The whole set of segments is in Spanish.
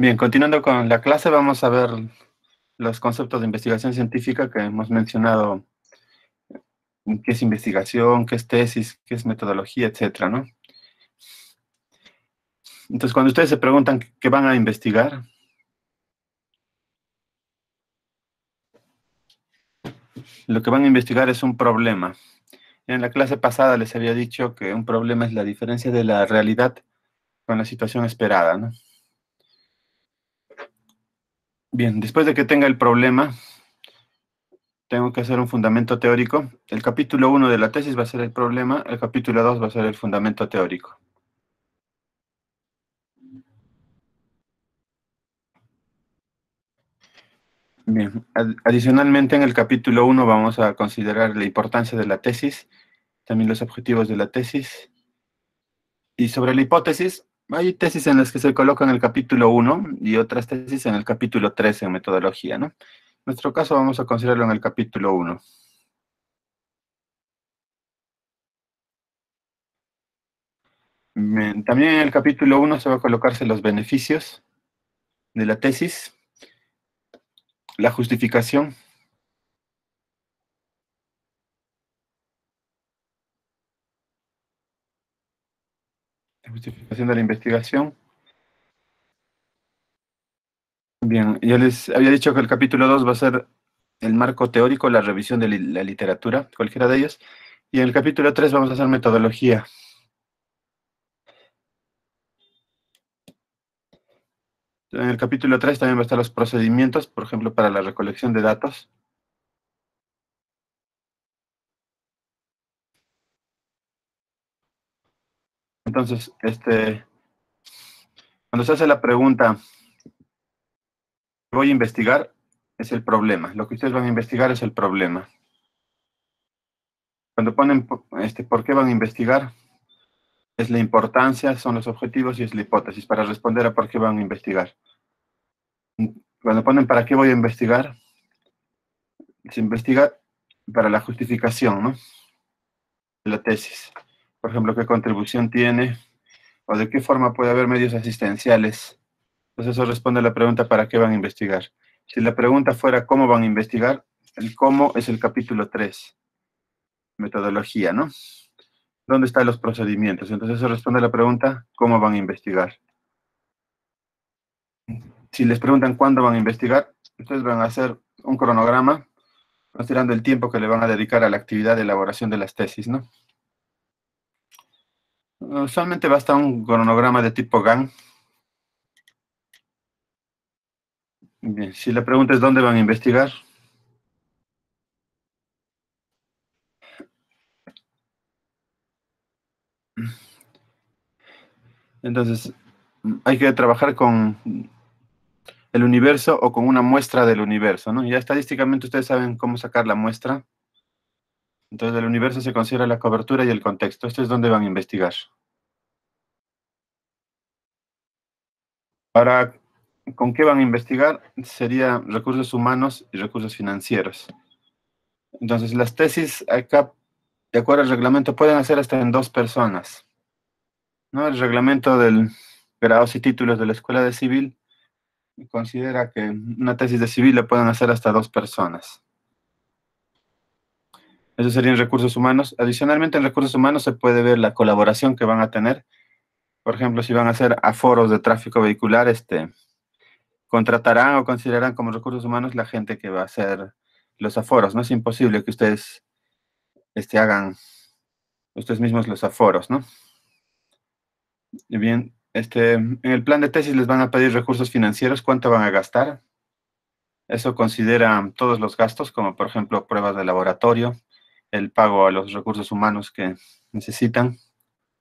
Bien, continuando con la clase, vamos a ver los conceptos de investigación científica que hemos mencionado, qué es investigación, qué es tesis, qué es metodología, etcétera, ¿no? Entonces, cuando ustedes se preguntan qué van a investigar, lo que van a investigar es un problema. En la clase pasada les había dicho que un problema es la diferencia de la realidad con la situación esperada, ¿no? Bien, después de que tenga el problema, tengo que hacer un fundamento teórico. El capítulo 1 de la tesis va a ser el problema, el capítulo 2 va a ser el fundamento teórico. Bien, adicionalmente en el capítulo 1 vamos a considerar la importancia de la tesis, también los objetivos de la tesis. Y sobre la hipótesis, hay tesis en las que se coloca en el capítulo 1 y otras tesis en el capítulo 3 en metodología, ¿no? En nuestro caso vamos a considerarlo en el capítulo 1. Bien, también en el capítulo 1 se va a colocarse los beneficios de la tesis, la justificación, de la investigación. Bien, ya les había dicho que el capítulo 2 va a ser el marco teórico, la revisión de la literatura, cualquiera de ellos. Y en el capítulo 3 vamos a hacer metodología. En el capítulo 3 también va a estar los procedimientos, por ejemplo, para la recolección de datos. Entonces, cuando se hace la pregunta, voy a investigar, es el problema. Lo que ustedes van a investigar es el problema. Cuando ponen, ¿por qué van a investigar? Es la importancia, son los objetivos y es la hipótesis para responder a por qué van a investigar. Cuando ponen para qué voy a investigar, se investiga para la justificación, ¿no? De la tesis. Por ejemplo, qué contribución tiene o de qué forma puede haber medios asistenciales. Entonces eso responde a la pregunta para qué van a investigar. Si la pregunta fuera cómo van a investigar, el cómo es el capítulo 3, metodología, ¿no? ¿Dónde están los procedimientos? Entonces eso responde a la pregunta cómo van a investigar. Si les preguntan cuándo van a investigar, ustedes van a hacer un cronograma considerando el tiempo que le van a dedicar a la actividad de elaboración de las tesis, ¿no? Usualmente basta un cronograma de tipo GAN. Bien, si la pregunta es dónde van a investigar, entonces hay que trabajar con el universo o con una muestra del universo, ¿no? Ya estadísticamente ustedes saben cómo sacar la muestra. Entonces del universo se considera la cobertura y el contexto. Esto es donde van a investigar. Ahora, ¿con qué van a investigar? Sería recursos humanos y recursos financieros. Entonces las tesis acá, de acuerdo al reglamento, pueden hacer hasta en 2 personas, ¿no? El reglamento del grados y títulos de la Escuela de Civil considera que una tesis de civil la pueden hacer hasta 2 personas. Eso serían recursos humanos. Adicionalmente, en recursos humanos se puede ver la colaboración que van a tener. Por ejemplo, si van a hacer aforos de tráfico vehicular, contratarán o considerarán como recursos humanos la gente que va a hacer los aforos. No es imposible que ustedes hagan ustedes mismos los aforos, ¿no? Y bien, en el plan de tesis les van a pedir recursos financieros, ¿cuánto van a gastar? Eso considera todos los gastos, como por ejemplo pruebas de laboratorio, el pago a los recursos humanos que necesitan,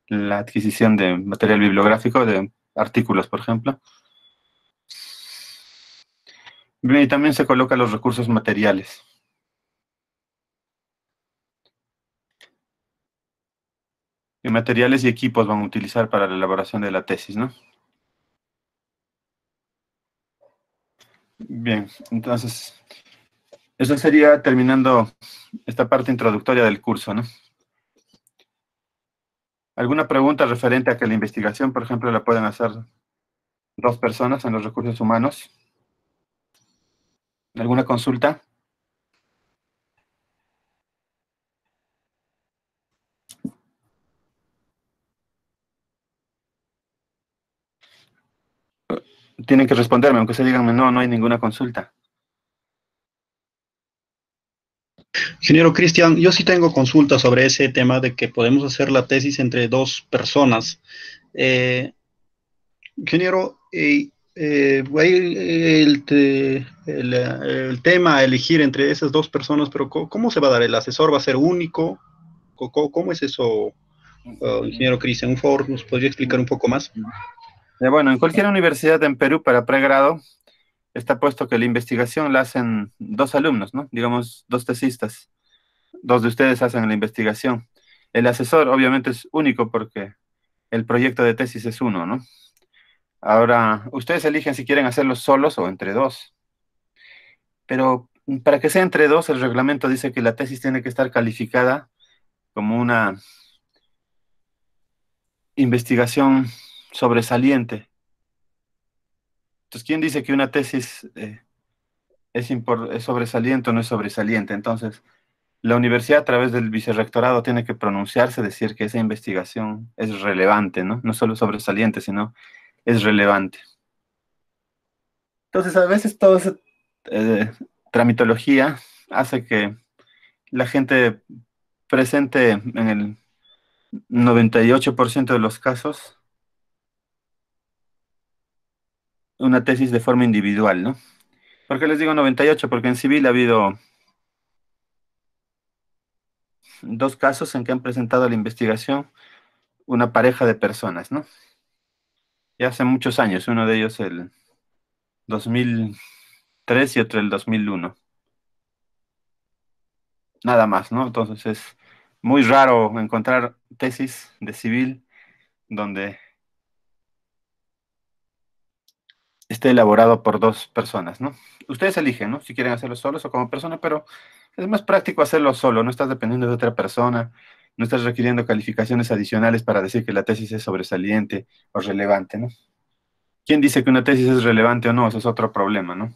la adquisición de material bibliográfico, de artículos, por ejemplo. Bien, y también se colocan los recursos materiales. ¿Qué materiales y equipos van a utilizar para la elaboración de la tesis, no? Bien, entonces, eso sería terminando esta parte introductoria del curso, ¿no? ¿Alguna pregunta referente a que la investigación, por ejemplo, la pueden hacer 2 personas en los recursos humanos. ¿Alguna consulta? Tienen que responderme, aunque se digan no, no hay ninguna consulta. Ingeniero Cristian, yo sí tengo consultas sobre ese tema de que podemos hacer la tesis entre dos personas. Eh, ingeniero, el tema a elegir entre esas dos personas, pero ¿cómo se va a dar? ¿El asesor va a ser único? ¿Cómo es eso, ingeniero Cristian? Un favor, ¿nos podría explicar un poco más? Bueno, en cualquier universidad en Perú para pregrado está puesto que la investigación la hacen 2 alumnos, ¿no? Digamos, 2 tesistas. 2 de ustedes hacen la investigación. El asesor obviamente es único porque el proyecto de tesis es uno, ¿no? Ahora, ustedes eligen si quieren hacerlo solos o entre 2. Pero para que sea entre 2, el reglamento dice que la tesis tiene que estar calificada como una investigación sobresaliente. Entonces, ¿quién dice que una tesis es sobresaliente o no es sobresaliente? Entonces, la universidad a través del vicerrectorado tiene que pronunciarse, decir que esa investigación es relevante, ¿no? No solo sobresaliente, sino es relevante. Entonces, a veces toda esa eh, tramitología hace que la gente presente en el 98% de los casos una tesis de forma individual, ¿no? ¿Por qué les digo 98? Porque en civil ha habido 2 casos en que han presentado la investigación una pareja de personas, ¿no? Ya hace muchos años, uno de ellos el 2003 y otro el 2001. Nada más, ¿no? Entonces es muy raro encontrar tesis de civil donde esté elaborado por 2 personas, ¿no? Ustedes eligen, ¿no? Si quieren hacerlo solos o como persona, pero es más práctico hacerlo solo, no estás dependiendo de otra persona, no estás requiriendo calificaciones adicionales para decir que la tesis es sobresaliente o relevante, ¿no? ¿Quién dice que una tesis es relevante o no? Eso es otro problema, ¿no?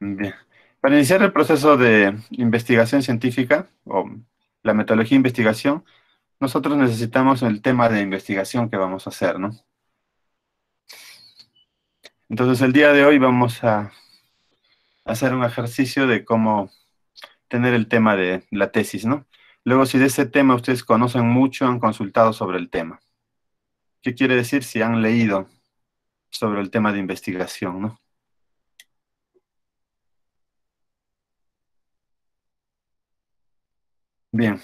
Bien. Para iniciar el proceso de investigación científica o la metodología de investigación, nosotros necesitamos el tema de investigación que vamos a hacer, ¿no? Entonces, el día de hoy vamos a hacer un ejercicio de cómo tener el tema de la tesis, ¿no? Luego, si de ese tema ustedes conocen mucho, han consultado sobre el tema. ¿Qué quiere decir si han leído sobre el tema de investigación, ¿no? Bien,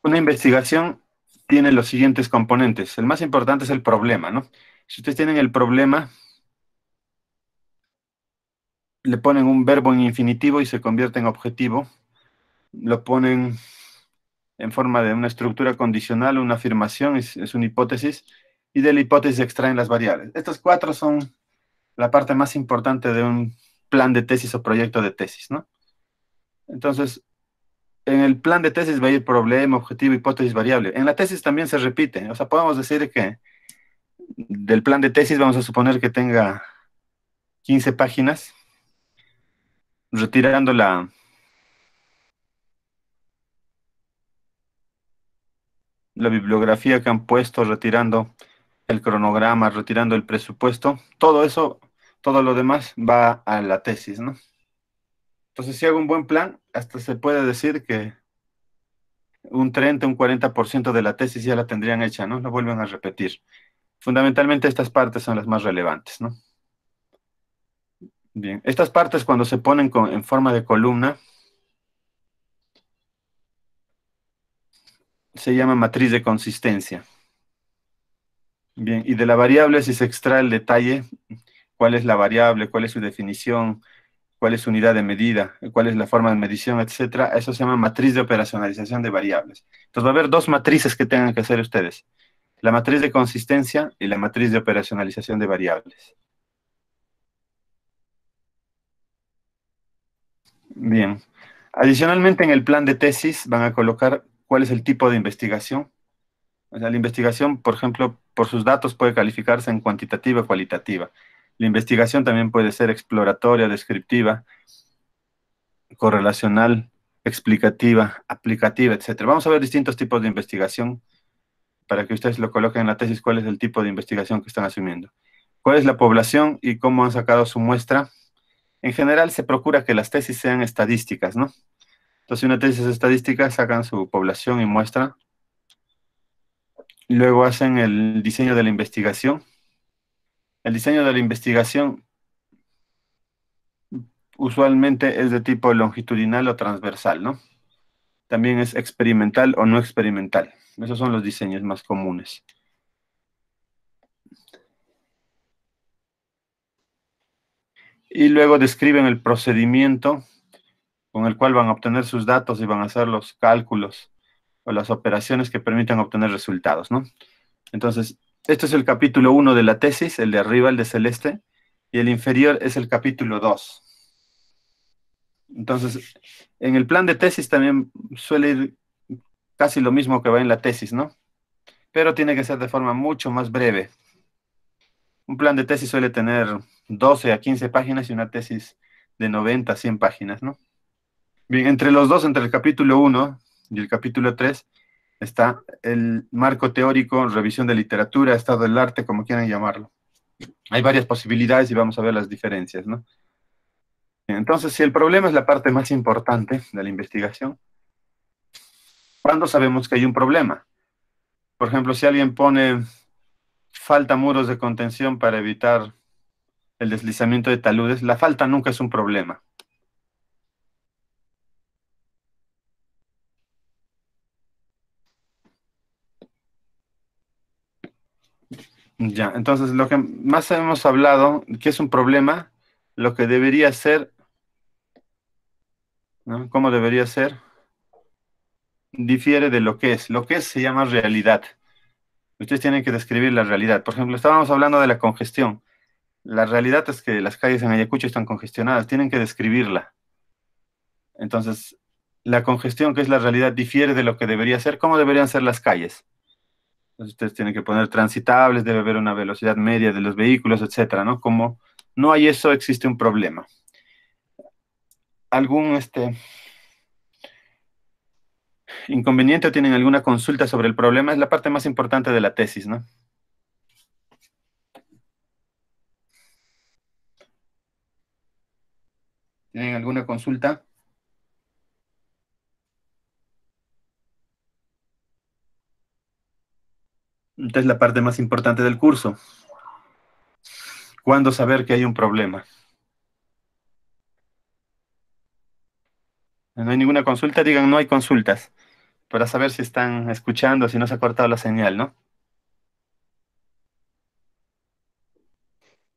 una investigación tiene los siguientes componentes. El más importante es el problema, ¿no? Si ustedes tienen el problema, le ponen un verbo en infinitivo y se convierte en objetivo. Lo ponen en forma de una estructura condicional, una afirmación, es una hipótesis, y de la hipótesis se extraen las variables. Estos 4 son la parte más importante de un plan de tesis o proyecto de tesis, ¿no? Entonces, en el plan de tesis va a ir problema, objetivo, hipótesis, variable. En la tesis también se repite. O sea, podemos decir que del plan de tesis vamos a suponer que tenga 15 páginas, retirando la bibliografía que han puesto, retirando el cronograma, retirando el presupuesto. Todo eso, todo lo demás va a la tesis, ¿no? Entonces, si hago un buen plan, hasta se puede decir que un 30, un 40% de la tesis ya la tendrían hecha, ¿no? La vuelven a repetir. Fundamentalmente estas partes son las más relevantes, ¿no? Bien, estas partes cuando se ponen en forma de columna, se llama matriz de consistencia. Bien, y de la variable si se extrae el detalle, cuál es la variable, cuál es su definición, cuál es su unidad de medida, cuál es la forma de medición, etcétera. Eso se llama matriz de operacionalización de variables. Entonces va a haber 2 matrices que tengan que hacer ustedes. La matriz de consistencia y la matriz de operacionalización de variables. Bien. Adicionalmente, en el plan de tesis van a colocar cuál es el tipo de investigación. O sea, la investigación, por ejemplo, por sus datos puede calificarse en cuantitativa o cualitativa. La investigación también puede ser exploratoria, descriptiva, correlacional, explicativa, aplicativa, etcétera. Vamos a ver distintos tipos de investigación para que ustedes lo coloquen en la tesis, cuál es el tipo de investigación que están asumiendo. ¿Cuál es la población y cómo han sacado su muestra? En general se procura que las tesis sean estadísticas, ¿no? Entonces, si una tesis es estadística, sacan su población y muestra. Luego hacen el diseño de la investigación. El diseño de la investigación usualmente es de tipo longitudinal o transversal, ¿no? También es experimental o no experimental. Esos son los diseños más comunes. Y luego describen el procedimiento con el cual van a obtener sus datos y van a hacer los cálculos o las operaciones que permitan obtener resultados, ¿no? Entonces, este es el capítulo 1 de la tesis, el de arriba, el de celeste, y el inferior es el capítulo 2. Entonces, en el plan de tesis también suele ir casi lo mismo que va en la tesis, ¿no? Pero tiene que ser de forma mucho más breve. Un plan de tesis suele tener 12 a 15 páginas y una tesis de 90 a 100 páginas, ¿no? Bien, entre los dos, entre el capítulo 1 y el capítulo 3, está el marco teórico, revisión de literatura, estado del arte, como quieran llamarlo. Hay varias posibilidades y vamos a ver las diferencias, ¿no? Entonces, si el problema es la parte más importante de la investigación, ¿cuándo sabemos que hay un problema? Por ejemplo, si alguien pone falta muros de contención para evitar el deslizamiento de taludes, la falta nunca es un problema. Ya, entonces lo que más hemos hablado, que es un problema, lo que debería ser, ¿no? ¿Cómo debería ser? Difiere de lo que es. Lo que es se llama realidad. Ustedes tienen que describir la realidad. Por ejemplo, estábamos hablando de la congestión. La realidad es que las calles en Ayacucho están congestionadas. Tienen que describirla. Entonces, la congestión, que es la realidad, difiere de lo que debería ser. ¿Cómo deberían ser las calles? Entonces, ustedes tienen que poner transitables, debe haber una velocidad media de los vehículos, etcétera, ¿no? Como no hay eso, existe un problema. ¿Algún inconveniente o tienen alguna consulta sobre el problema? Es la parte más importante de la tesis, ¿no? ¿Tienen alguna consulta? Esta es la parte más importante del curso. ¿Cuándo saber que hay un problema? No hay ninguna consulta, digan no hay consultas, para saber si están escuchando, si no se ha cortado la señal, ¿no?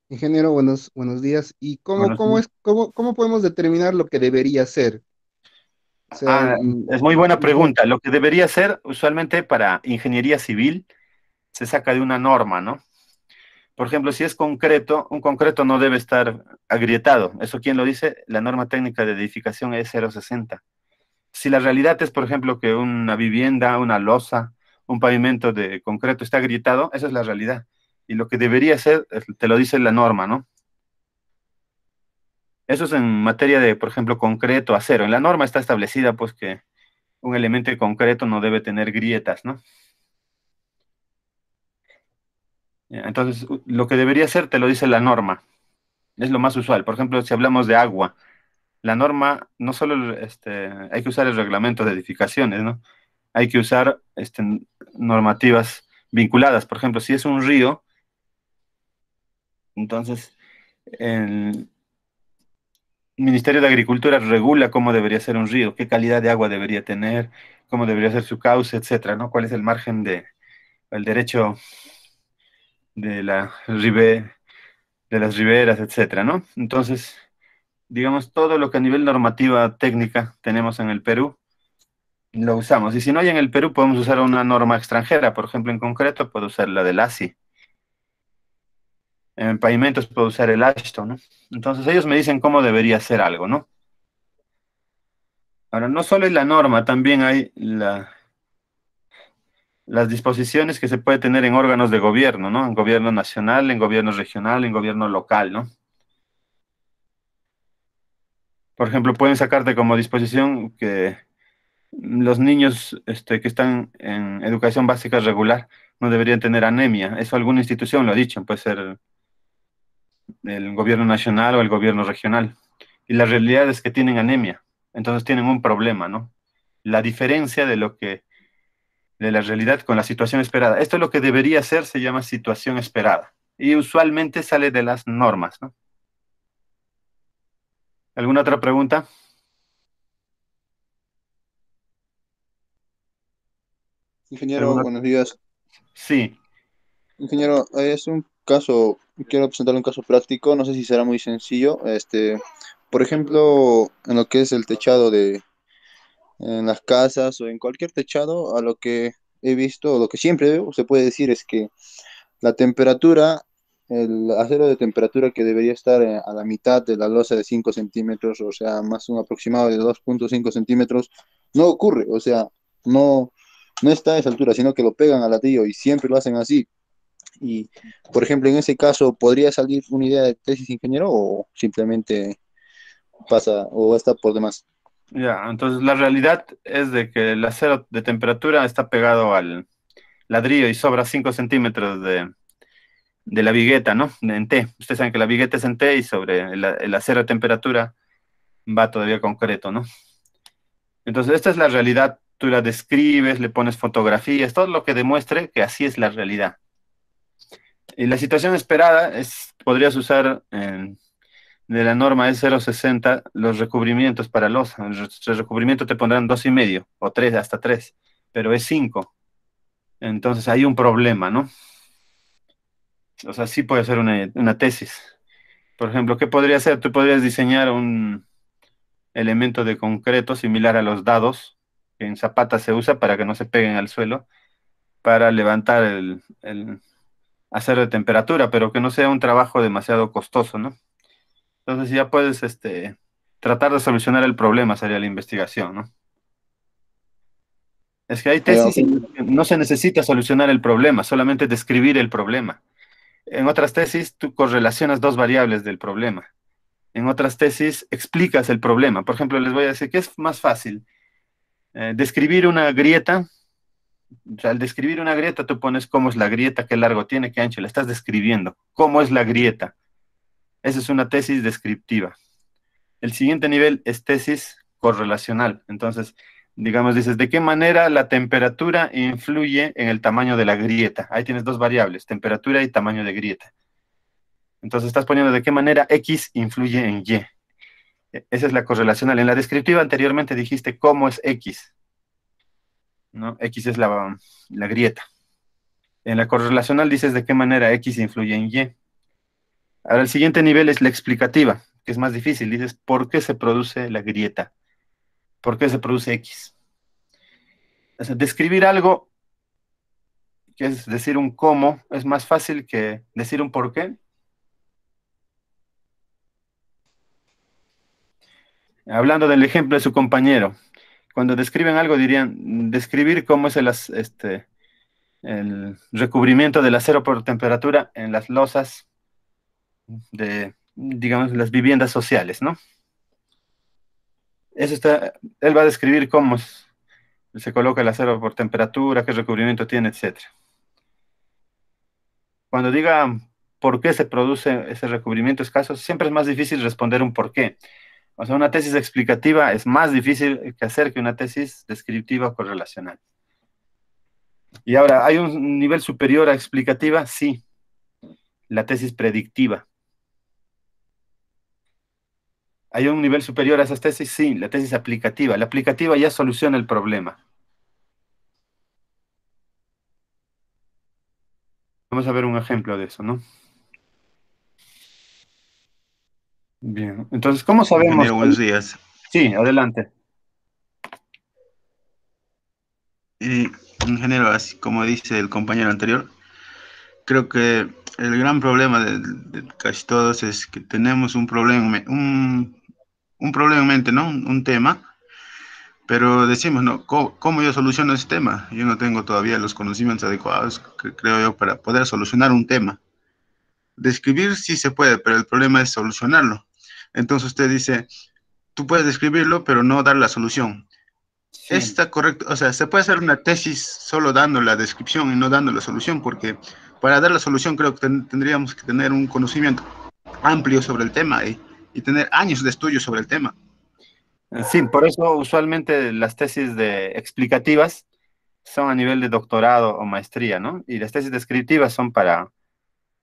Ingeniero, buenos días. ¿Y Bueno, sí. cómo podemos determinar lo que debería ser? O sea, Es muy buena nosotros, pregunta. Lo que debería ser, usualmente para ingeniería civil, se saca de una norma, ¿no? Por ejemplo, si es concreto, un concreto no debe estar agrietado. ¿Eso quién lo dice? La norma técnica de edificación es 060. Si la realidad es, por ejemplo, que una vivienda, una losa, un pavimento de concreto está agrietado, esa es la realidad. Y lo que debería ser, te lo dice la norma, ¿no? Eso es en materia de, por ejemplo, concreto, acero. En la norma está establecida, pues, que un elemento concreto no debe tener grietas, ¿no? Entonces, lo que debería ser, te lo dice la norma. Es lo más usual. Por ejemplo, si hablamos de agua, la norma, no solo hay que usar el reglamento de edificaciones, ¿no? Hay que usar normativas vinculadas. Por ejemplo, si es un río, entonces el Ministerio de Agricultura regula cómo debería ser un río, qué calidad de agua debería tener, cómo debería ser su cauce, etcétera, ¿no? ¿Cuál es el margen de el derecho de de las riberas, etcétera, ¿no? Entonces, digamos, todo lo que a nivel normativa técnica tenemos en el Perú, lo usamos. Y si no hay en el Perú, podemos usar una norma extranjera. Por ejemplo, en concreto, puedo usar la del ASI. En pavimentos puedo usar el ASHTO, ¿no? Entonces, ellos me dicen cómo debería ser algo, ¿no? Ahora, no solo es la norma, también hay las disposiciones que se puede tener en órganos de gobierno, ¿no? En gobierno nacional, en gobierno regional, en gobierno local, ¿no? Por ejemplo, pueden sacarte como disposición que los niños que están en educación básica regular no deberían tener anemia. Eso alguna institución lo ha dicho, puede ser el gobierno nacional o el gobierno regional. Y la realidad es que tienen anemia, entonces tienen un problema, ¿no? La diferencia de la realidad con la situación esperada. Esto es lo que debería ser, se llama situación esperada. Y usualmente sale de las normas, ¿no? ¿Alguna otra pregunta? Ingeniero, ¿Alguna? buenos días. Sí, Ingeniero, es un caso, quiero presentarle un caso práctico, no sé si será muy sencillo. Por ejemplo, en lo que es el techado en las casas o en cualquier techado, a lo que he visto, o lo que siempre veo, se puede decir es que la temperatura, el acero de temperatura que debería estar a la mitad de la losa de 5 centímetros, o sea, más un aproximado de 2,5 centímetros, no ocurre, o sea, no, no está a esa altura, sino que lo pegan al ladrillo y siempre lo hacen así. Y, por ejemplo, en ese caso, ¿podría salir una idea de tesis ingeniero o simplemente pasa o está por demás? ya. Entonces la realidad es de que el acero de temperatura está pegado al ladrillo y sobra 5 centímetros de la vigueta, ¿no? En T. Ustedes saben que la vigueta es en T y sobre el acero de temperatura va todavía concreto, ¿no? Entonces, esta es la realidad. Tú la describes, le pones fotografías, todo lo que demuestre que así es la realidad. Y la situación esperada es, podrías usar de la norma es 0,60 los recubrimientos para losa. El recubrimiento te pondrán 2,5 o 3, hasta 3, pero es 5. Entonces hay un problema, ¿no? O sea, sí puede ser una tesis. Por ejemplo, ¿qué podría ser? Tú podrías diseñar un elemento de concreto similar a los dados, que en Zapata se usa para que no se peguen al suelo, para levantar el acero de temperatura, pero que no sea un trabajo demasiado costoso, ¿no? Entonces ya puedes tratar de solucionar el problema, sería la investigación, ¿no? Es que hay Ya, tesis en las que no se necesita solucionar el problema, solamente describir el problema. En otras tesis, tú correlacionas dos variables del problema. En otras tesis, explicas el problema. Por ejemplo, les voy a decir que es más fácil describir una grieta. O sea, al describir una grieta, tú pones cómo es la grieta, qué largo tiene, qué ancho. La estás describiendo. ¿Cómo es la grieta? Esa es una tesis descriptiva. El siguiente nivel es tesis correlacional. Entonces, digamos, dices, ¿de qué manera la temperatura influye en el tamaño de la grieta? Ahí tienes dos variables, temperatura y tamaño de grieta. Entonces, estás poniendo de qué manera X influye en Y. Esa es la correlacional. En la descriptiva anteriormente dijiste cómo es X, ¿no? X es la grieta. En la correlacional dices de qué manera X influye en Y. Ahora el siguiente nivel es la explicativa, que es más difícil. Dices, ¿por qué se produce la grieta? ¿Por qué se produce X? O sea, describir algo, que es decir un cómo, es más fácil que decir un por qué. Hablando del ejemplo de su compañero, cuando describen algo dirían, describir cómo es el recubrimiento del acero por temperatura en las losas de, digamos, las viviendas sociales, ¿no? Eso está, él va a describir cómo se coloca el acero por temperatura, qué recubrimiento tiene, etcétera. Cuando diga por qué se produce ese recubrimiento escaso, siempre es más difícil responder un por qué. O sea, una tesis explicativa es más difícil que hacer que una tesis descriptiva o correlacional. Y ahora, ¿hay un nivel superior a explicativa? Sí, la tesis predictiva. ¿Hay un nivel superior a esas tesis? Sí, la tesis aplicativa. La aplicativa ya soluciona el problema. Vamos a ver un ejemplo de eso, ¿no? Bien, entonces, ¿cómo sabemos? Ingeniero, buenos días. Sí, adelante. Eh, Ingeniero, así como dice el compañero anterior, creo que el gran problema de casi todos es que tenemos un problema, un problema en mente, ¿no? Un tema, Pero decimos, ¿no? ¿Cómo yo soluciono ese tema? Yo no tengo todavía los conocimientos adecuados, creo yo, para poder solucionar un tema. Describir sí se puede, pero el problema es solucionarlo. Entonces usted dice, tú puedes describirlo, pero no dar la solución. Sí. Está correcto, o sea, se puede hacer una tesis solo dando la descripción y no dando la solución, porque para dar la solución creo que tendríamos que tener un conocimiento amplio sobre el tema y tener años de estudio sobre el tema. Sí, por eso usualmente las tesis explicativas son a nivel de doctorado o maestría, ¿no? Y las tesis descriptivas son para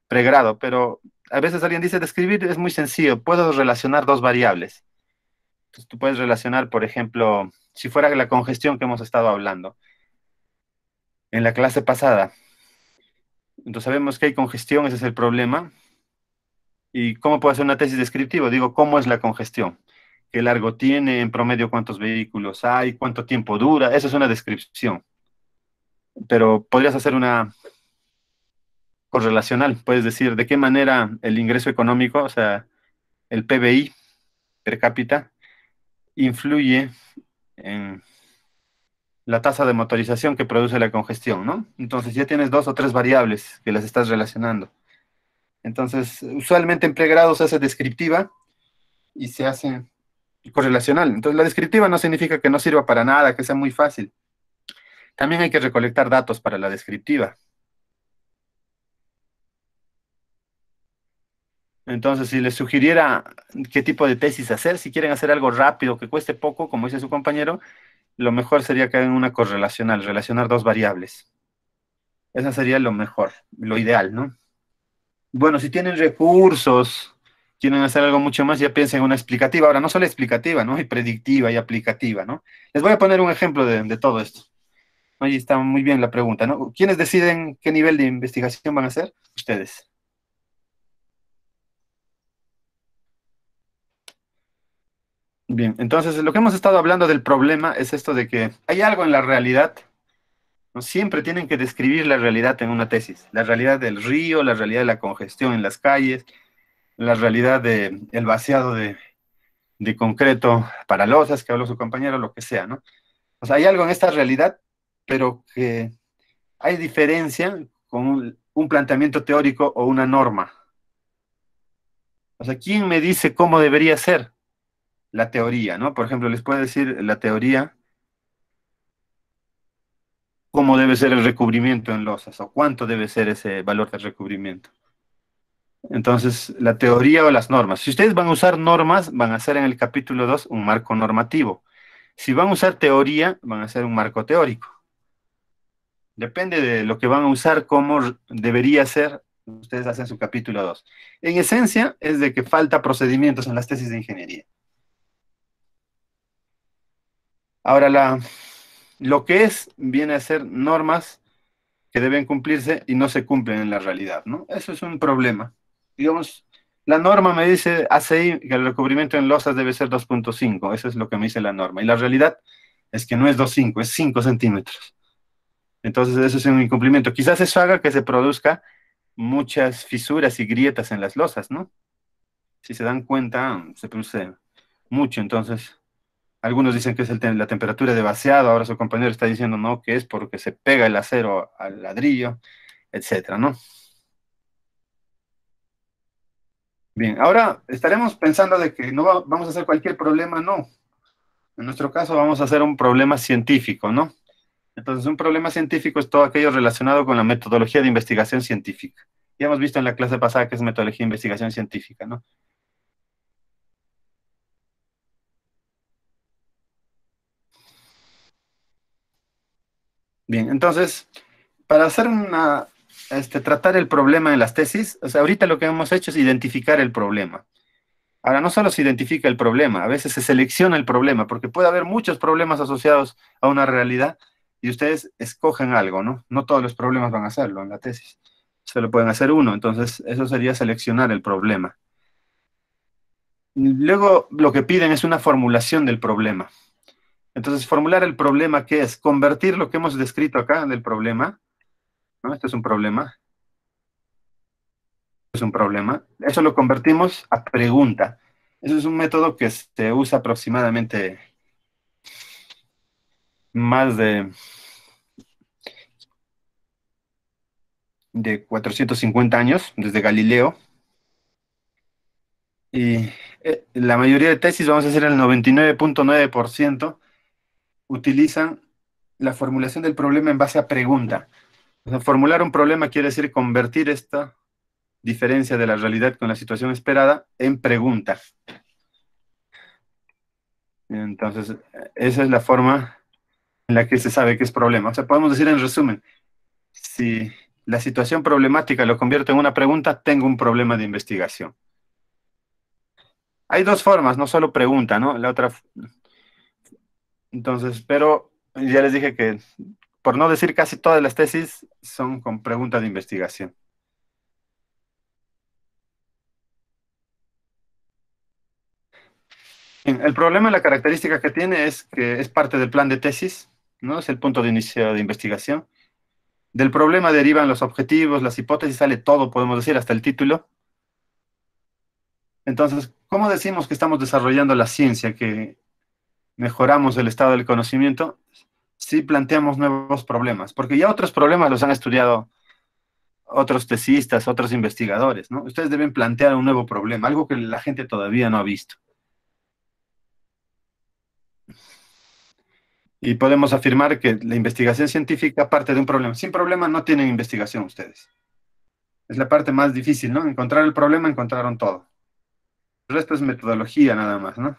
pregrado, pero a veces alguien dice, describir es muy sencillo, puedo relacionar dos variables. Entonces tú puedes relacionar, por ejemplo, si fuera la congestión que hemos estado hablando en la clase pasada. Entonces sabemos que hay congestión, ese es el problema. ¿Y cómo puedo hacer una tesis descriptiva? Digo, ¿cómo es la congestión? ¿Qué largo tiene? ¿En promedio cuántos vehículos hay? ¿Cuánto tiempo dura? Eso es una descripción. Pero podrías hacer una correlacional. Puedes decir de qué manera el ingreso económico, o sea, el PBI per cápita, influye en la tasa de motorización que produce la congestión, ¿no? Entonces ya tienes dos o tres variables que las estás relacionando. Entonces, usualmente en pregrado se hace descriptiva y se hace correlacional. Entonces, la descriptiva no significa que no sirva para nada, que sea muy fácil. También hay que recolectar datos para la descriptiva. Entonces, si les sugiriera qué tipo de tesis hacer, si quieren hacer algo rápido, que cueste poco, como dice su compañero, lo mejor sería que hagan una correlacional, relacionar dos variables. Esa sería lo mejor, lo ideal, ¿no? Bueno, si tienen recursos, quieren hacer algo mucho más, ya piensen en una explicativa. Ahora, no solo explicativa, ¿no? Hay predictiva y aplicativa, ¿no? Les voy a poner un ejemplo de todo esto. Ahí está muy bien la pregunta, ¿no? ¿Quiénes deciden qué nivel de investigación van a hacer? Ustedes. Bien, entonces lo que hemos estado hablando del problema es esto de que hay algo en la realidad, ¿no? Siempre tienen que describir la realidad en una tesis. La realidad del río, la realidad de la congestión en las calles, la realidad del vaciado de concreto para losas, que habló su compañero, lo que sea, ¿no? O sea, hay algo en esta realidad, pero que hay diferencia con un planteamiento teórico o una norma. O sea, ¿quién me dice cómo debería ser la teoría, ¿no? Por ejemplo, les puedo decir la teoría, cómo debe ser el recubrimiento en losas o cuánto debe ser ese valor de recubrimiento. Entonces, la teoría o las normas. Si ustedes van a usar normas, van a hacer en el capítulo 2 un marco normativo. Si van a usar teoría, van a hacer un marco teórico. Depende de lo que van a usar, cómo debería ser, ustedes hacen su capítulo 2. En esencia, es de que falta procedimientos en las tesis de ingeniería. Ahora, lo que viene a ser normas que deben cumplirse y no se cumplen en la realidad, ¿no? Eso es un problema. Digamos, la norma me dice ACI que el recubrimiento en losas debe ser 2.5, eso es lo que me dice la norma. Y la realidad es que no es 2.5, es 5 centímetros. Entonces, eso es un incumplimiento. Quizás eso haga que se produzca muchas fisuras y grietas en las losas, ¿no? Si se dan cuenta, se produce mucho. Entonces, algunos dicen que es la temperatura de vaciado, ahora su compañero está diciendo no, que es porque se pega el acero al ladrillo, etcétera, ¿no? Bien, ahora estaremos pensando de que no vamos a hacer cualquier problema, no. En nuestro caso vamos a hacer un problema científico, ¿no? Entonces, un problema científico es todo aquello relacionado con la metodología de investigación científica. Ya hemos visto en la clase pasada que es metodología de investigación científica, ¿no? Bien, entonces, para hacer tratar el problema en las tesis, o sea, ahorita lo que hemos hecho es identificar el problema. Ahora, no solo se identifica el problema, a veces se selecciona el problema, porque puede haber muchos problemas asociados a una realidad y ustedes escogen algo, ¿no? No todos los problemas van a hacerlo en la tesis, solo pueden hacer uno, entonces eso sería seleccionar el problema. Luego, lo que piden es una formulación del problema. Entonces, formular el problema, ¿qué es? Convertir lo que hemos descrito acá del problema, ¿no? Esto es un problema, es un problema. Eso lo convertimos a pregunta. Eso es un método que se usa aproximadamente más de 450 años, desde Galileo. Y la mayoría de tesis, vamos a decir el 99.9%, utilizan la formulación del problema en base a pregunta. O sea, formular un problema quiere decir convertir esta diferencia de la realidad con la situación esperada en pregunta. Entonces, esa es la forma en la que se sabe que es problema. O sea, podemos decir en resumen, si la situación problemática lo convierto en una pregunta, tengo un problema de investigación. Hay dos formas, no solo pregunta, ¿no? La otra. Entonces, pero ya les dije que, por no decir casi todas las tesis, son con pregunta de investigación. Bien, el problema, la característica que tiene es que es parte del plan de tesis, ¿no? Es el punto de inicio de investigación. Del problema derivan los objetivos, las hipótesis, sale todo, podemos decir, hasta el título. Entonces, ¿cómo decimos que estamos desarrollando la ciencia, que mejoramos el estado del conocimiento, si planteamos nuevos problemas? Porque ya otros problemas los han estudiado otros tesistas, otros investigadores, ¿no? Ustedes deben plantear un nuevo problema, algo que la gente todavía no ha visto. Y podemos afirmar que la investigación científica parte de un problema. Sin problema no tienen investigación ustedes. Es la parte más difícil, ¿no? Encontrar el problema, encontraron todo. El resto es metodología nada más, ¿no?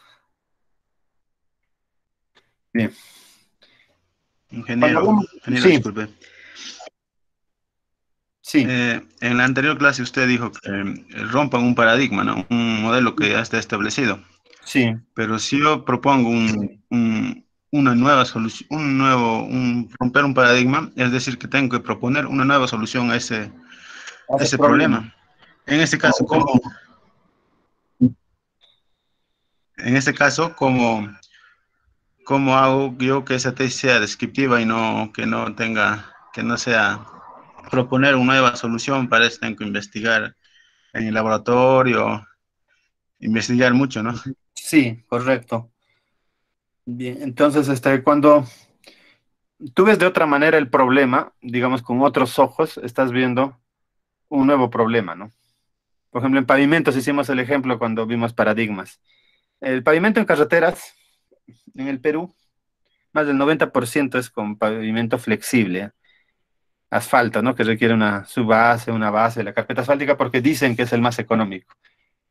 Bien. Ingeniero, Sí. disculpe. Sí. En la anterior clase usted dijo que rompan un paradigma, ¿no? Un modelo que ya está establecido. Sí. Pero si yo propongo una nueva solución, romper un paradigma, es decir, que tengo que proponer una nueva solución a ese problema. En este caso, ¿cómo hago yo que esa tesis sea descriptiva y que no sea proponer una nueva solución? Para eso tengo que investigar en el laboratorio, investigar mucho, ¿no? Sí, correcto. Bien, entonces, cuando tú ves de otra manera el problema, digamos, con otros ojos, estás viendo un nuevo problema, ¿no? Por ejemplo, en pavimentos hicimos el ejemplo cuando vimos paradigmas. El pavimento en carreteras, en el Perú, más del 90% es con pavimento flexible, asfalto, ¿no? Que requiere una subbase, una base, la carpeta asfáltica, porque dicen que es el más económico.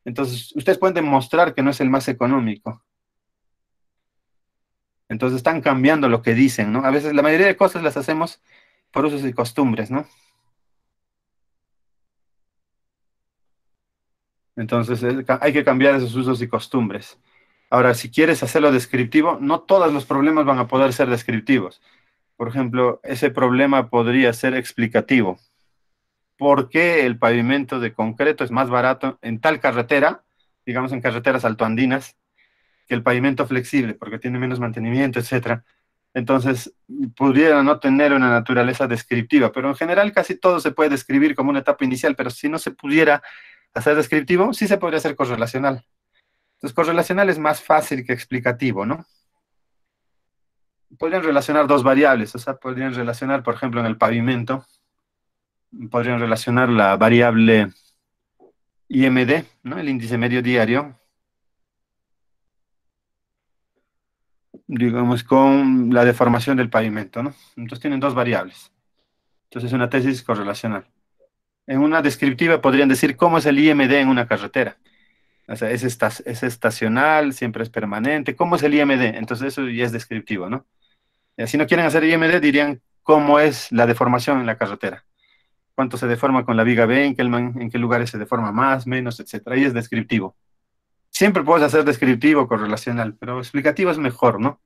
Entonces, ustedes pueden demostrar que no es el más económico. Entonces, están cambiando lo que dicen, ¿no? A veces, la mayoría de cosas las hacemos por usos y costumbres, ¿no? Entonces, hay que cambiar esos usos y costumbres. Ahora, si quieres hacerlo descriptivo, no todos los problemas van a poder ser descriptivos. Por ejemplo, ese problema podría ser explicativo. ¿Por qué el pavimento de concreto es más barato en tal carretera, digamos en carreteras altoandinas, que el pavimento flexible? Porque tiene menos mantenimiento, etcétera. Entonces, pudiera no tener una naturaleza descriptiva, pero en general casi todo se puede describir como una etapa inicial, pero si no se pudiera hacer descriptivo, sí se podría hacer correlacional. Entonces, correlacional es más fácil que explicativo, ¿no? Podrían relacionar dos variables, o sea, podrían relacionar, por ejemplo, en el pavimento, podrían relacionar la variable IMD, ¿no? El índice medio diario, digamos, con la deformación del pavimento, ¿no? Entonces tienen dos variables. Entonces es una tesis correlacional. En una descriptiva podrían decir cómo es el IMD en una carretera. O sea, es estacional, siempre es permanente. ¿Cómo es el IMD? Entonces eso ya es descriptivo, ¿no? Y si no quieren hacer IMD, dirían cómo es la deformación en la carretera. Cuánto se deforma con la viga Benkelman, en qué lugares se deforma más, menos, etcétera. Ahí es descriptivo. Siempre puedes hacer descriptivo, correlacional, pero explicativo es mejor, ¿no?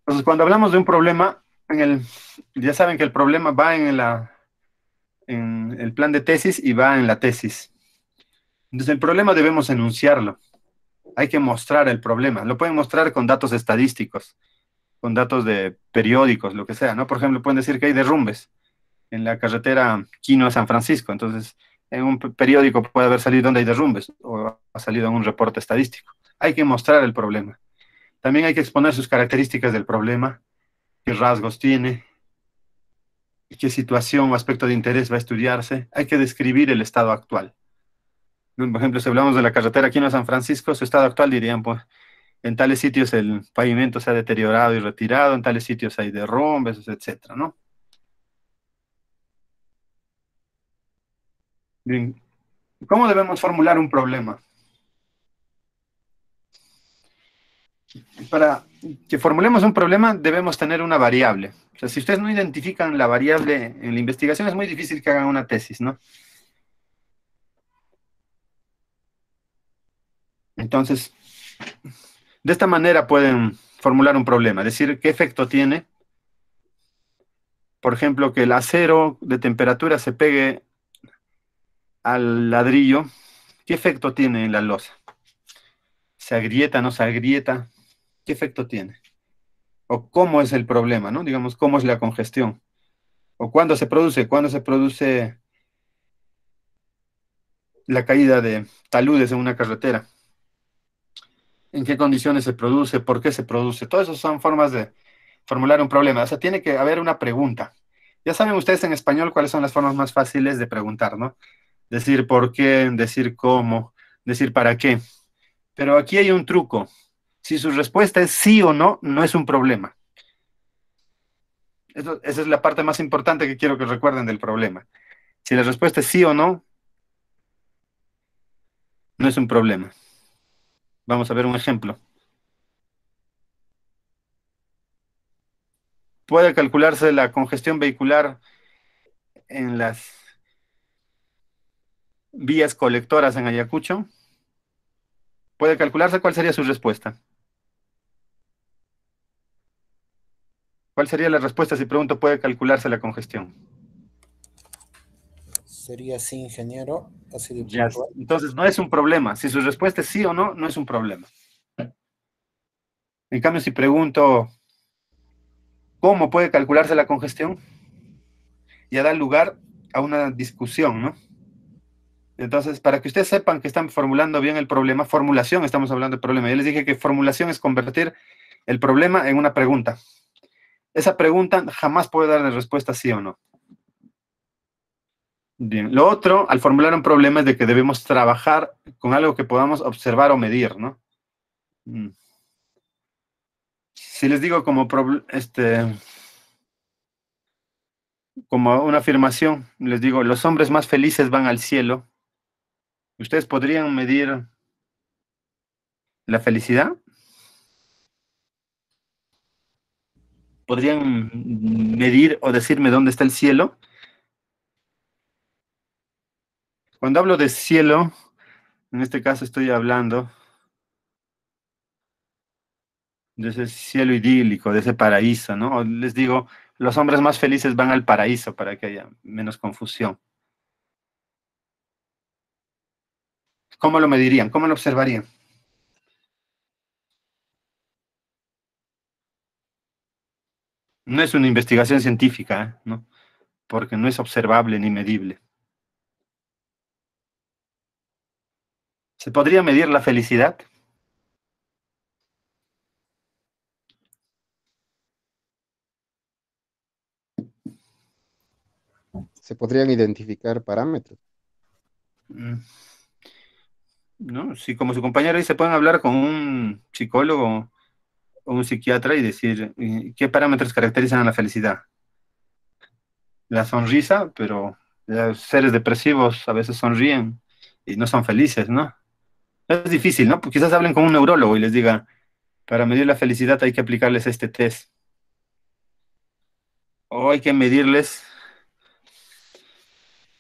Entonces, cuando hablamos de un problema, ya saben que el problema va en el plan de tesis y va en la tesis. Entonces, el problema debemos enunciarlo. Hay que mostrar el problema. Lo pueden mostrar con datos estadísticos, con datos de periódicos, lo que sea, ¿no? Por ejemplo, pueden decir que hay derrumbes en la carretera Quino a San Francisco. Entonces, en un periódico puede haber salido donde hay derrumbes o ha salido en un reporte estadístico. Hay que mostrar el problema. También hay que exponer sus características del problema, qué rasgos tiene, qué situación o aspecto de interés va a estudiarse. Hay que describir el estado actual. Por ejemplo, si hablamos de la carretera aquí en San Francisco, su estado actual dirían, pues, en tales sitios el pavimento se ha deteriorado y retirado, en tales sitios hay derrumbes, etcétera, ¿no? Bien, ¿cómo debemos formular un problema? Para que formulemos un problema debemos tener una variable. O sea, si ustedes no identifican la variable en la investigación, es muy difícil que hagan una tesis, ¿no? Entonces, de esta manera pueden formular un problema, decir qué efecto tiene, por ejemplo, que el acero de temperatura se pegue al ladrillo, ¿qué efecto tiene en la losa? ¿Se agrieta, no se agrieta? ¿Qué efecto tiene? O cómo es el problema, ¿no? Digamos, cómo es la congestión. O cuándo se produce la caída de taludes en una carretera. ¿En qué condiciones se produce? ¿Por qué se produce? Todas esas son formas de formular un problema. O sea, tiene que haber una pregunta. Ya saben ustedes en español cuáles son las formas más fáciles de preguntar, ¿no? Decir por qué, decir cómo, decir para qué. Pero aquí hay un truco. Si su respuesta es sí o no, no es un problema. Esa es la parte más importante que quiero que recuerden del problema. Si la respuesta es sí o no, no es un problema. Vamos a ver un ejemplo. ¿Puede calcularse la congestión vehicular en las vías colectoras en Ayacucho? ¿Puede calcularse? ¿Cuál sería su respuesta? ¿Cuál sería la respuesta si pregunto, ¿puede calcularse la congestión? Sería así, ingeniero, así de Ya, puntual. entonces no es un problema. Si su respuesta es sí o no, no es un problema. En cambio, si pregunto, ¿cómo puede calcularse la congestión? Ya da lugar a una discusión, ¿no? Entonces, para que ustedes sepan que están formulando bien el problema, formulación, estamos hablando de problema. Yo les dije que formulación es convertir el problema en una pregunta. Esa pregunta jamás puede darle respuesta sí o no. Bien, lo otro, al formular un problema, es de que debemos trabajar con algo que podamos observar o medir, ¿no? Si les digo como una afirmación, les digo, los hombres más felices van al cielo, ¿ustedes podrían medir la felicidad? ¿Podrían medir o decirme dónde está el cielo? Cuando hablo de cielo, en este caso estoy hablando de ese cielo idílico, de ese paraíso, ¿no? O les digo, los hombres más felices van al paraíso para que haya menos confusión. ¿Cómo lo medirían? ¿Cómo lo observarían? No es una investigación científica, ¿eh? ¿No? Porque no es observable ni medible. ¿Se podría medir la felicidad? Se podrían identificar parámetros. ¿No? Si como su compañero dice, pueden hablar con un psicólogo o un psiquiatra y decir, ¿qué parámetros caracterizan a la felicidad? La sonrisa, pero los seres depresivos a veces sonríen y no son felices, ¿no? Es difícil, ¿no? Pues quizás hablen con un neurólogo y les diga, para medir la felicidad hay que aplicarles este test. O hay que medirles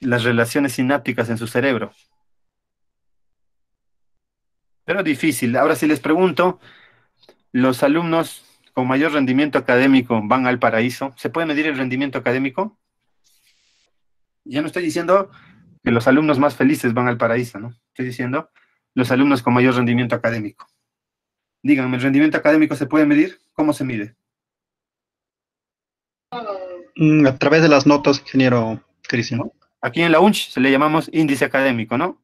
las relaciones sinápticas en su cerebro. Pero difícil. Ahora si les pregunto, ¿los alumnos con mayor rendimiento académico van al paraíso? ¿Se puede medir el rendimiento académico? Ya no estoy diciendo que los alumnos más felices van al paraíso, ¿no? Estoy diciendo los alumnos con mayor rendimiento académico. Díganme, ¿el rendimiento académico se puede medir? ¿Cómo se mide? A través de las notas, ingeniero Cristian. ¿No? Aquí en la UNCH se le llamamos índice académico, ¿no?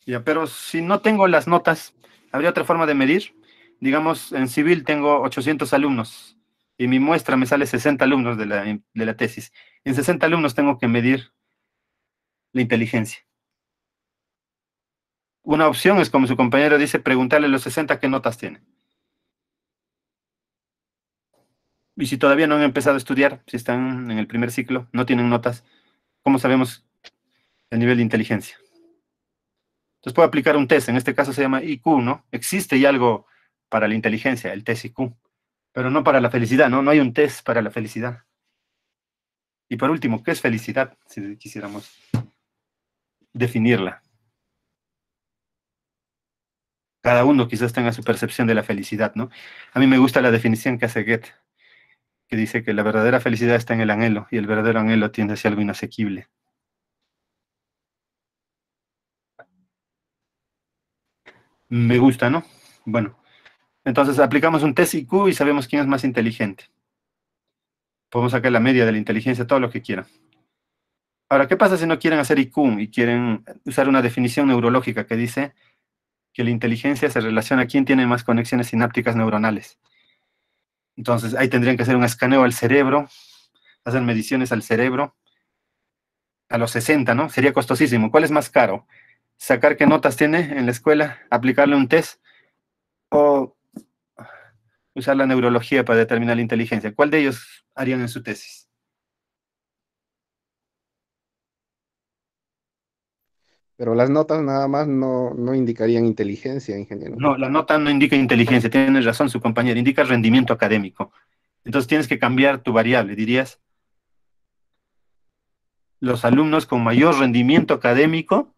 Ya, pero si no tengo las notas, ¿habría otra forma de medir? Digamos, en civil tengo 800 alumnos y mi muestra me sale 60 alumnos de la tesis. En 60 alumnos tengo que medir la inteligencia. Una opción es, como su compañero dice, preguntarle a los 60 qué notas tienen. Y si todavía no han empezado a estudiar, si están en el primer ciclo, no tienen notas, ¿cómo sabemos el nivel de inteligencia? Entonces puedo aplicar un test, en este caso se llama IQ, ¿no? Existe ya algo para la inteligencia, el test IQ, pero no para la felicidad, ¿no? No hay un test para la felicidad. Y por último, ¿qué es felicidad? Si quisiéramos definirla. Cada uno quizás tenga su percepción de la felicidad, ¿no? A mí me gusta la definición que hace Goethe, que dice que la verdadera felicidad está en el anhelo, y el verdadero anhelo tiende hacia algo inasequible. Me gusta, ¿no? Bueno, entonces aplicamos un test IQ y sabemos quién es más inteligente. Podemos sacar la media de la inteligencia, todo lo que quieran. Ahora, ¿qué pasa si no quieren hacer IQ y quieren usar una definición neurológica que dice que la inteligencia se relaciona a quién tiene más conexiones sinápticas neuronales? Entonces, ahí tendrían que hacer un escaneo al cerebro, hacer mediciones al cerebro a los 60, ¿no? Sería costosísimo. ¿Cuál es más caro? ¿Sacar qué notas tiene en la escuela, aplicarle un test o usar la neurología para determinar la inteligencia? ¿Cuál de ellos harían en su tesis? Pero las notas nada más no indicarían inteligencia, ingeniero. No, la nota no indica inteligencia, tiene razón su compañero, indica rendimiento académico. Entonces tienes que cambiar tu variable, dirías, los alumnos con mayor rendimiento académico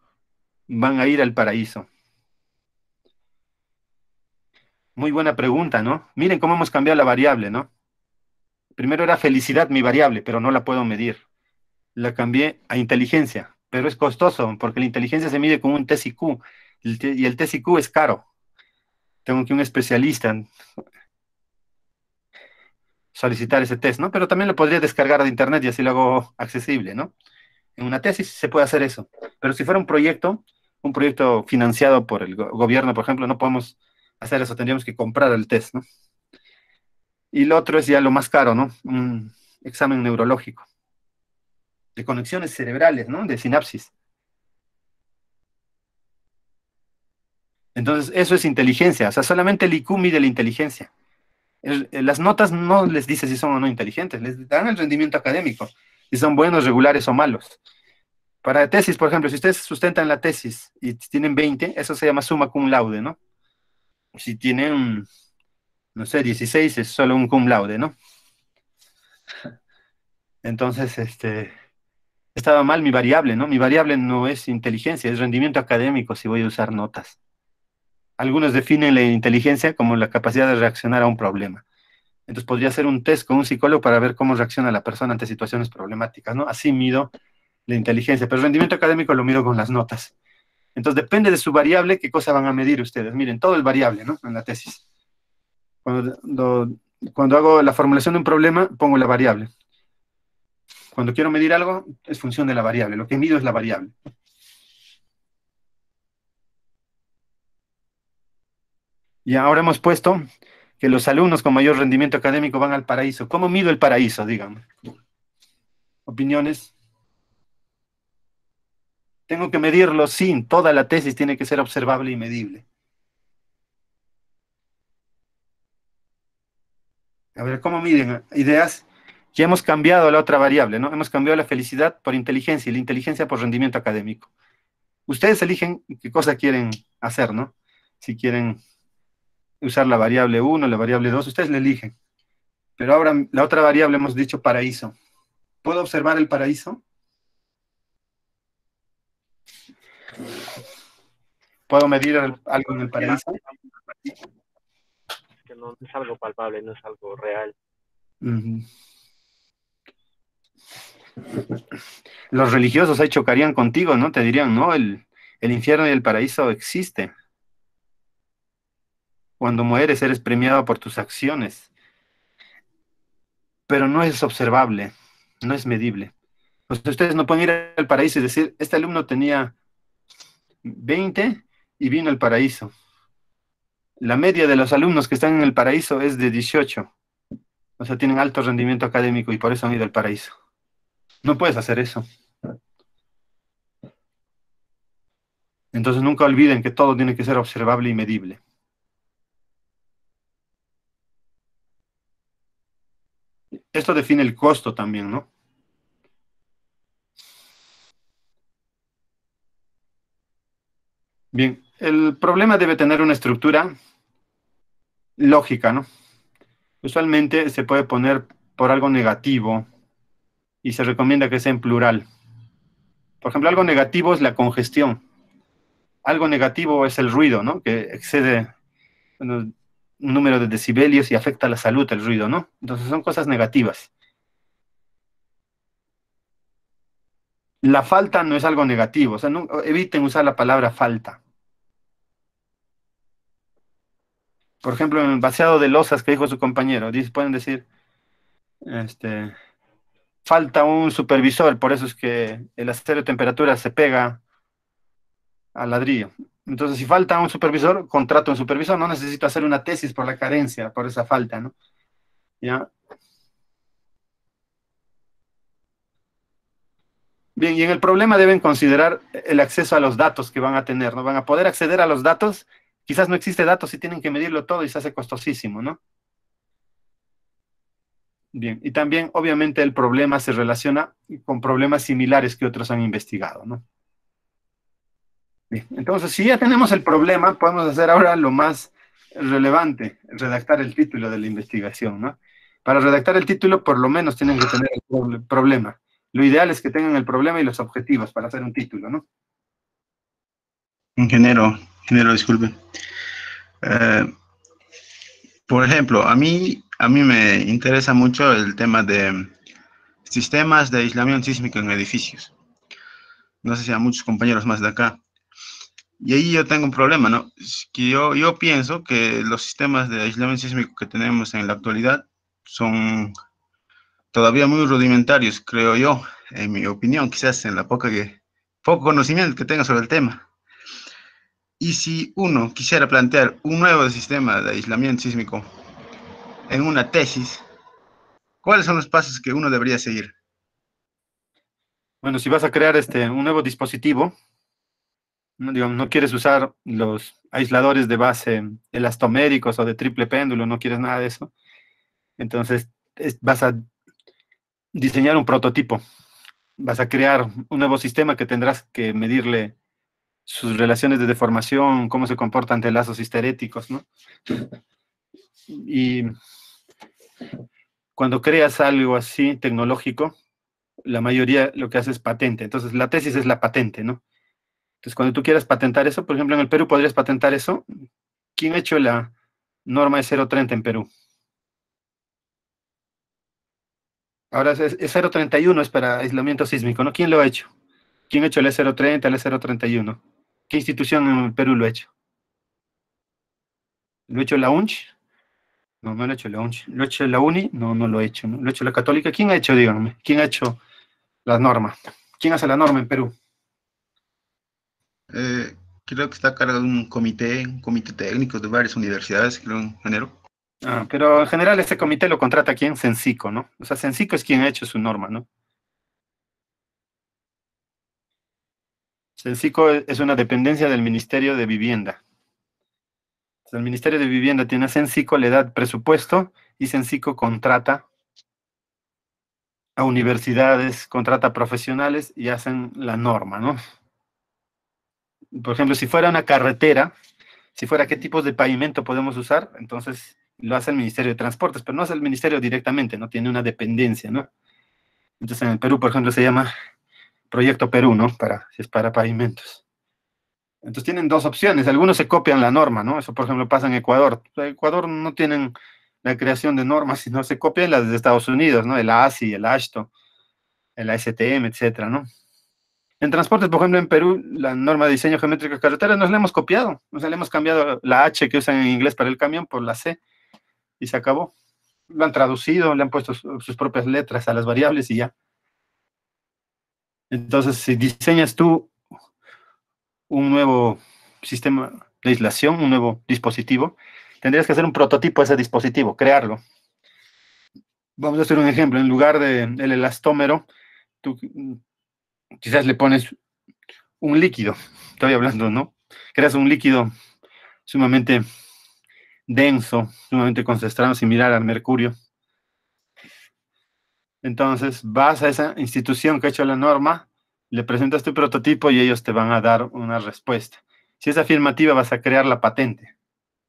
van a ir al paraíso. Muy buena pregunta, ¿no? Miren cómo hemos cambiado la variable, ¿no? Primero era felicidad mi variable, pero no la puedo medir. La cambié a inteligencia, pero es costoso, porque la inteligencia se mide con un test IQ, y el test IQ es caro. Tengo que un especialista solicitar ese test, ¿no? Pero también lo podría descargar de internet y así lo hago accesible, ¿no? En una tesis se puede hacer eso. Pero si fuera un proyecto financiado por el gobierno, por ejemplo, no podemos hacer eso, tendríamos que comprar el test, ¿no? Y lo otro es ya lo más caro, ¿no? Un examen neurológico de conexiones cerebrales, ¿no? De sinapsis. Entonces, eso es inteligencia. O sea, solamente el IQ mide la inteligencia. Las notas no les dice si son o no inteligentes, les dan el rendimiento académico, si son buenos, regulares o malos. Para tesis, por ejemplo, si ustedes sustentan la tesis y tienen 20, eso se llama summa cum laude, ¿no? Si tienen, no sé, 16, es solo un cum laude, ¿no? Entonces, estaba mal mi variable, ¿no? Mi variable no es inteligencia, es rendimiento académico si voy a usar notas. Algunos definen la inteligencia como la capacidad de reaccionar a un problema. Entonces podría hacer un test con un psicólogo para ver cómo reacciona la persona ante situaciones problemáticas, ¿no? Así mido la inteligencia, pero el rendimiento académico lo mido con las notas. Entonces depende de su variable qué cosa van a medir ustedes. Miren, todo el variable, ¿no? En la tesis. Cuando hago la formulación de un problema, pongo la variable. Cuando quiero medir algo, es función de la variable. Lo que mido es la variable. Y ahora hemos puesto que los alumnos con mayor rendimiento académico van al paraíso. ¿Cómo mido el paraíso, díganme? ¿Opiniones? Tengo que medirlo sin. Toda la tesis tiene que ser observable y medible. A ver, ¿cómo miden? Ideas. Ya hemos cambiado la otra variable, ¿no? Hemos cambiado la felicidad por inteligencia y la inteligencia por rendimiento académico. Ustedes eligen qué cosa quieren hacer, ¿no? Si quieren usar la variable 1, la variable 2, ustedes la eligen. Pero ahora la otra variable hemos dicho paraíso. ¿Puedo observar el paraíso? ¿Puedo medir algo en el paraíso? Que no es algo palpable, no es algo real. Uh-huh. Los religiosos ahí chocarían contigo, ¿no? Te dirían, no, el infierno y el paraíso existe. Cuando mueres eres premiado por tus acciones, pero no es observable, no es medible. Pues ustedes no pueden ir al paraíso y decir, este alumno tenía 20 y vino al paraíso. La media de los alumnos que están en el paraíso es de 18. O sea, tienen alto rendimiento académico y por eso han ido al paraíso. No puedes hacer eso. Entonces nunca olviden que todo tiene que ser observable y medible. Esto define el costo también, ¿no? Bien, el problema debe tener una estructura lógica, ¿no? Usualmente se puede poner por algo negativo y se recomienda que sea en plural. Por ejemplo, algo negativo es la congestión. Algo negativo es el ruido, ¿no? Que excede, bueno, un número de decibelios y afecta a la salud el ruido, ¿no? Entonces son cosas negativas. La falta no es algo negativo, o sea, no, eviten usar la palabra falta. Por ejemplo, en el vaciado de losas que dijo su compañero, pueden decir, falta un supervisor, por eso es que el acero de temperatura se pega al ladrillo. Entonces, si falta un supervisor, contrato un supervisor, no necesito hacer una tesis por la carencia, por esa falta, ¿no? ¿Ya? Bien, y en el problema deben considerar el acceso a los datos que van a tener, ¿no? Van a poder acceder a los datos, quizás no existe datos y tienen que medirlo todo y se hace costosísimo, ¿no? Bien, y también, obviamente, el problema se relaciona con problemas similares que otros han investigado, ¿no? Bien, entonces, si ya tenemos el problema, podemos hacer ahora lo más relevante, redactar el título de la investigación, ¿no? Para redactar el título, por lo menos tienen que tener el problema. Lo ideal es que tengan el problema y los objetivos para hacer un título, ¿no? Ingeniero, disculpe. Por ejemplo, a mí me interesa mucho el tema de sistemas de aislamiento sísmico en edificios. No sé si a muchos compañeros más de acá. Y ahí yo tengo un problema, ¿no? Es que yo pienso que los sistemas de aislamiento sísmico que tenemos en la actualidad son todavía muy rudimentarios, creo yo, en mi opinión, quizás en la poco conocimiento que tenga sobre el tema. Y si uno quisiera plantear un nuevo sistema de aislamiento sísmico en una tesis, ¿cuáles son los pasos que uno debería seguir? Bueno, si vas a crear un nuevo dispositivo, no, digamos, no quieres usar los aisladores de base elastoméricos o de triple péndulo, no quieres nada de eso, entonces vas a diseñar un prototipo, vas a crear un nuevo sistema que tendrás que medirle sus relaciones de deformación, cómo se comporta ante lazos histeréticos, ¿no? Y cuando creas algo así tecnológico, la mayoría lo que hace es patente. Entonces, la tesis es la patente, ¿no? Entonces, cuando tú quieras patentar eso, por ejemplo, en el Perú podrías patentar eso. ¿Quién ha hecho la norma de 030 en Perú? Ahora es 031, es para aislamiento sísmico, ¿no? ¿Quién lo ha hecho? ¿Quién ha hecho el E030, el E031? ¿Qué institución en el Perú lo ha hecho? ¿Lo ha hecho la UNCH? No, no lo ha hecho la UNCH. ¿Lo ha hecho la UNI? No, no lo ha hecho, ¿no? ¿Lo ha hecho la Católica? ¿Quién ha hecho, díganme? ¿Quién ha hecho las normas? ¿Quién hace la norma en Perú? Creo que está a cargo de un comité técnico de varias universidades, creo, ingeniero. Pero en general ese comité lo contrata ¿quién? Censico, ¿no? O sea, Censico es quien ha hecho su norma, ¿no? Censico es una dependencia del Ministerio de Vivienda. O sea, el Ministerio de Vivienda tiene a Censico, le da presupuesto y Censico contrata a universidades, contrata a profesionales y hacen la norma, ¿no? Por ejemplo, si fuera una carretera, si fuera qué tipos de pavimento podemos usar, entonces lo hace el Ministerio de Transportes, pero no hace el Ministerio directamente, no tiene una dependencia, ¿no? Entonces en el Perú, por ejemplo, se llama Proyecto Perú, ¿no? Si es para pavimentos. Entonces tienen dos opciones, algunos se copian la norma, ¿no? Eso, por ejemplo, pasa en Ecuador. En Ecuador no tienen la creación de normas, sino se copian las de Estados Unidos, ¿no? El ASI, el AASHTO, el ASTM, etcétera, ¿no? En transportes, por ejemplo, en Perú, la norma de diseño geométrico de carretera nos la hemos copiado. O sea, le hemos cambiado la H que usan en inglés para el camión por la C y se acabó. Lo han traducido, le han puesto sus propias letras a las variables y ya. Entonces, si diseñas tú un nuevo sistema de aislación, un nuevo dispositivo, tendrías que hacer un prototipo de ese dispositivo, crearlo. Vamos a hacer un ejemplo. En lugar del elastómero, tú quizás le pones un líquido. Estoy hablando, ¿no? Creas un líquido sumamente denso, sumamente concentrado, similar al mercurio. Entonces, vas a esa institución que ha hecho la norma, le presentas tu prototipo y ellos te van a dar una respuesta. Si es afirmativa, vas a crear la patente.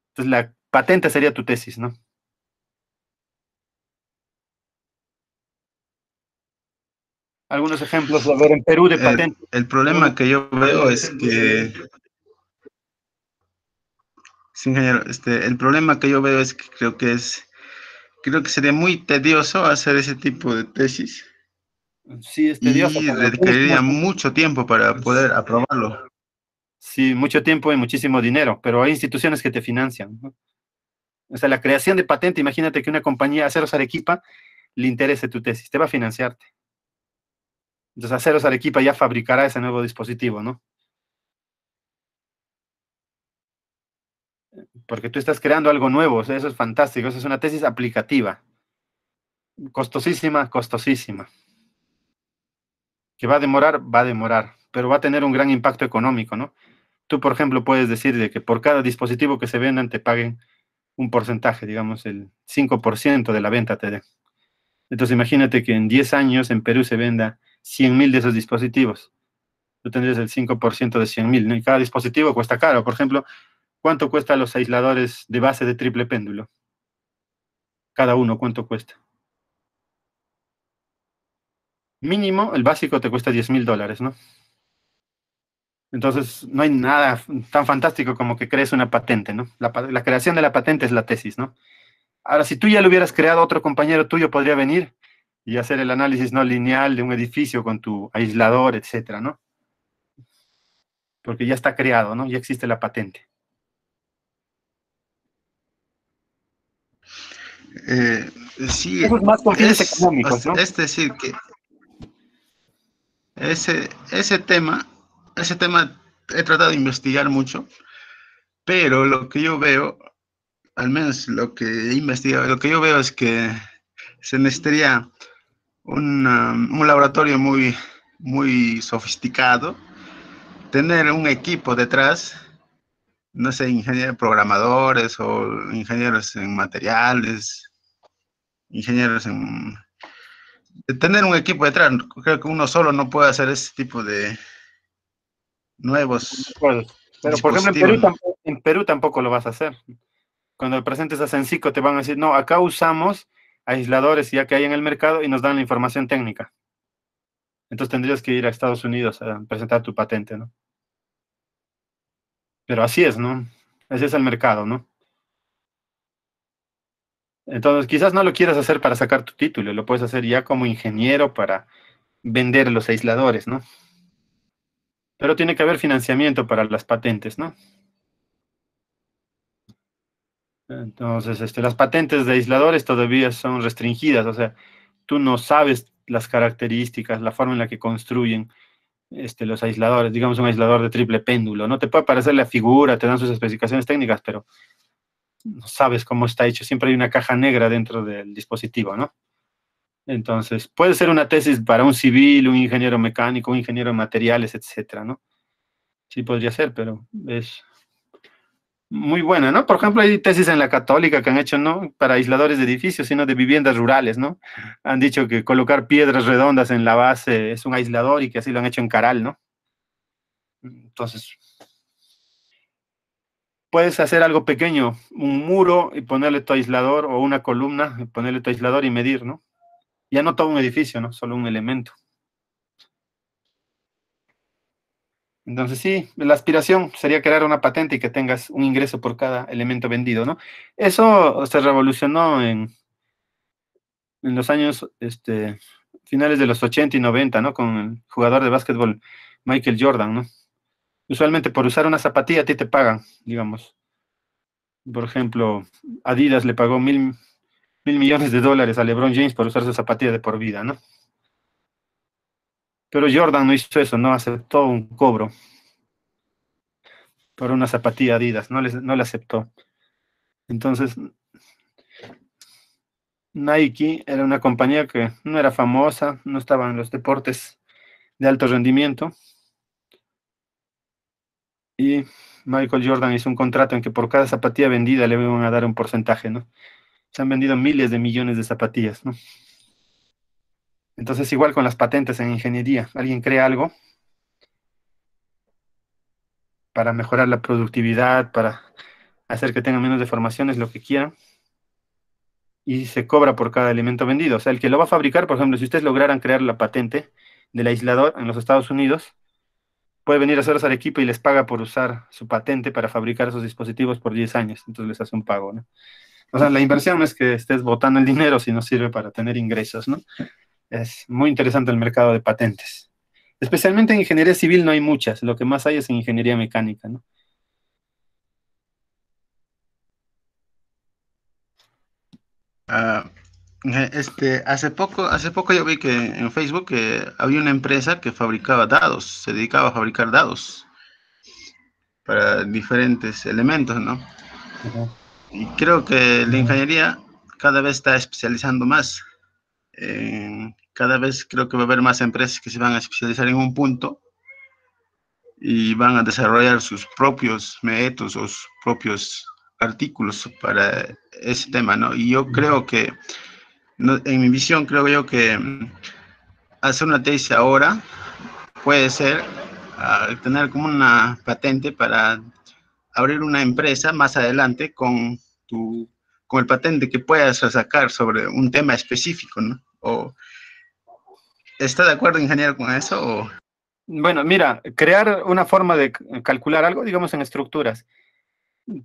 Entonces, la patente sería tu tesis, ¿no? Algunos ejemplos, a ver, en Perú de patente. El problema que yo veo es que, sí, ingeniero, el problema que yo veo es que creo que sería muy tedioso hacer ese tipo de tesis Sí, es tedioso, y pero requeriría mucho tiempo para poder aprobarlo. sí, mucho tiempo y muchísimo dinero, pero hay instituciones que te financian, ¿no? O sea, la creación de patente, imagínate que una compañía, Aceros Arequipa, le interese tu tesis, te va a financiarte. Entonces, Aceros Arequipa ya fabricará ese nuevo dispositivo, ¿no? Porque tú estás creando algo nuevo, o sea, eso es fantástico, eso es una tesis aplicativa, costosísima, costosísima, que va a demorar, pero va a tener un gran impacto económico, ¿no? Tú, por ejemplo, puedes decir de que por cada dispositivo que se vendan te paguen un porcentaje, digamos, el 5% de la venta te den. Entonces, imagínate que en 10 años en Perú se venda 100.000 de esos dispositivos. Tú tendrías el 5% de 100.000, ¿no? Y cada dispositivo cuesta caro. Por ejemplo, ¿cuánto cuestan los aisladores de base de triple péndulo? Cada uno, ¿cuánto cuesta? Mínimo, el básico te cuesta $10.000, ¿no? Entonces, no hay nada tan fantástico como que crees una patente, ¿no? La creación de la patente es la tesis, ¿no? Ahora, si tú ya lo hubieras creado, otro compañero tuyo podría venir y hacer el análisis no lineal de un edificio con tu aislador, etcétera, ¿no? Porque ya está creado, ¿no? Ya existe la patente. Sí, Eso es más con fines económicos, ¿no? es decir, que ese tema he tratado de investigar mucho, pero lo que yo veo, al menos lo que he investigado, lo que yo veo es que se necesitaría un laboratorio muy, muy sofisticado, tener un equipo detrás, no sé, ingenieros programadores o ingenieros en materiales, ingenieros en... Tener un equipo detrás, creo que uno solo no puede hacer ese tipo de nuevos Pero, por ejemplo, dispositivos. en Perú tampoco lo vas a hacer. Cuando presentes a Sensico te van a decir, no, acá usamos aisladores ya que hay en el mercado y nos dan la información técnica. Entonces tendrías que ir a Estados Unidos a presentar tu patente, ¿no? Pero así es, ¿no? Ese es el mercado, ¿no? Entonces quizás no lo quieras hacer para sacar tu título, lo puedes hacer ya como ingeniero para vender los aisladores, ¿no? Pero tiene que haber financiamiento para las patentes, ¿no? Entonces, las patentes de aisladores todavía son restringidas, o sea, tú no sabes las características, la forma en la que construyen los aisladores, digamos un aislador de triple péndulo, ¿no? Te puede parecer la figura, te dan sus especificaciones técnicas, pero no sabes cómo está hecho, siempre hay una caja negra dentro del dispositivo, ¿no? Entonces, puede ser una tesis para un civil, un ingeniero mecánico, un ingeniero de materiales, etcétera, ¿no? Sí podría ser, pero es muy buena, ¿no? Por ejemplo, hay tesis en la Católica que han hecho, ¿no? Para aisladores de edificios, sino de viviendas rurales, ¿no? Han dicho que colocar piedras redondas en la base es un aislador y que así lo han hecho en Caral, ¿no? Entonces, puedes hacer algo pequeño, un muro y ponerle tu aislador o una columna y ponerle tu aislador y medir, ¿no? Ya no todo un edificio, ¿no? Solo un elemento. Entonces, sí, la aspiración sería crear una patente y que tengas un ingreso por cada elemento vendido, ¿no? Eso se revolucionó en los años, finales de los 80 y 90, ¿no? Con el jugador de básquetbol Michael Jordan, ¿no? Usualmente por usar una zapatilla a ti te pagan, digamos. Por ejemplo, Adidas le pagó mil millones de dólares a LeBron James por usar su zapatilla de por vida, ¿no? Pero Jordan no hizo eso, no aceptó un cobro. por una zapatilla Adidas, no le aceptó. Entonces, Nike era una compañía que no era famosa, no estaba en los deportes de alto rendimiento, y Michael Jordan hizo un contrato en que por cada zapatilla vendida le iban a dar un porcentaje, ¿no? Se han vendido miles de millones de zapatillas, ¿no? Entonces, igual con las patentes en ingeniería, alguien crea algo para mejorar la productividad, para hacer que tengan menos deformaciones, lo que quieran, y se cobra por cada elemento vendido. O sea, el que lo va a fabricar, por ejemplo, si ustedes lograran crear la patente del aislador en los Estados Unidos, puede venir a hacerse al equipo y les paga por usar su patente para fabricar esos dispositivos por 10 años. Entonces les hace un pago, ¿no? O sea, la inversión no es que estés botando el dinero, sino sirve para tener ingresos, ¿no? Es muy interesante el mercado de patentes. Especialmente en ingeniería civil no hay muchas, lo que más hay es en ingeniería mecánica, ¿no? Ah, hace poco yo vi que en Facebook que había una empresa que fabricaba dados, se dedicaba a fabricar dados para diferentes elementos, ¿no? Ujú. Y creo que la ingeniería cada vez está especializando más. Cada vez creo que va a haber más empresas que se van a especializar en un punto y van a desarrollar sus propios métodos o sus propios artículos para ese tema, ¿no? Y yo creo que, no, en mi visión, creo yo que hacer una tesis ahora puede ser tener como una patente para abrir una empresa más adelante tu, con el patente que puedas sacar sobre un tema específico, ¿no? O, ¿está de acuerdo, ingeniero, con eso? O... Bueno, mira, crear una forma de calcular algo, digamos en estructuras.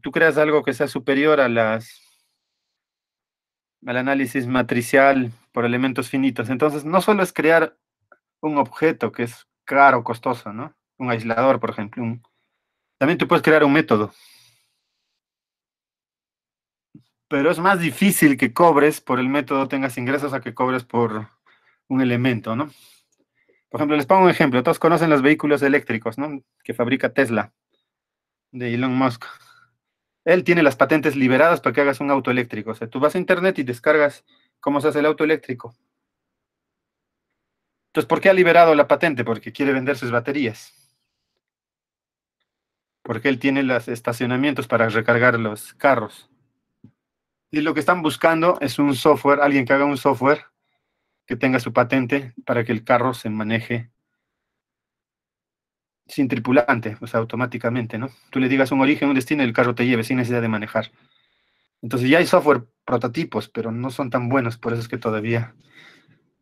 Tú creas algo que sea superior a al análisis matricial por elementos finitos. Entonces, no solo es crear un objeto que es caro, costoso, ¿no? Un aislador, por ejemplo. También tú puedes crear un método, pero es más difícil que cobres por el método, tengas ingresos, a que cobres por un elemento, ¿no? Por ejemplo, les pongo un ejemplo. Todos conocen los vehículos eléctricos, ¿no? Que fabrica Tesla, de Elon Musk. Él tiene las patentes liberadas para que hagas un auto eléctrico. O sea, tú vas a internet y descargas cómo se hace el auto eléctrico. Entonces, ¿por qué ha liberado la patente? Porque quiere vender sus baterías. Porque él tiene los estacionamientos para recargar los carros. Y lo que están buscando es un software, alguien que haga un software que tenga su patente para que el carro se maneje sin tripulante, o sea, automáticamente, ¿no? Tú le digas un origen, un destino y el carro te lleve sin necesidad de manejar. Entonces ya hay software prototipos, pero no son tan buenos, por eso es que todavía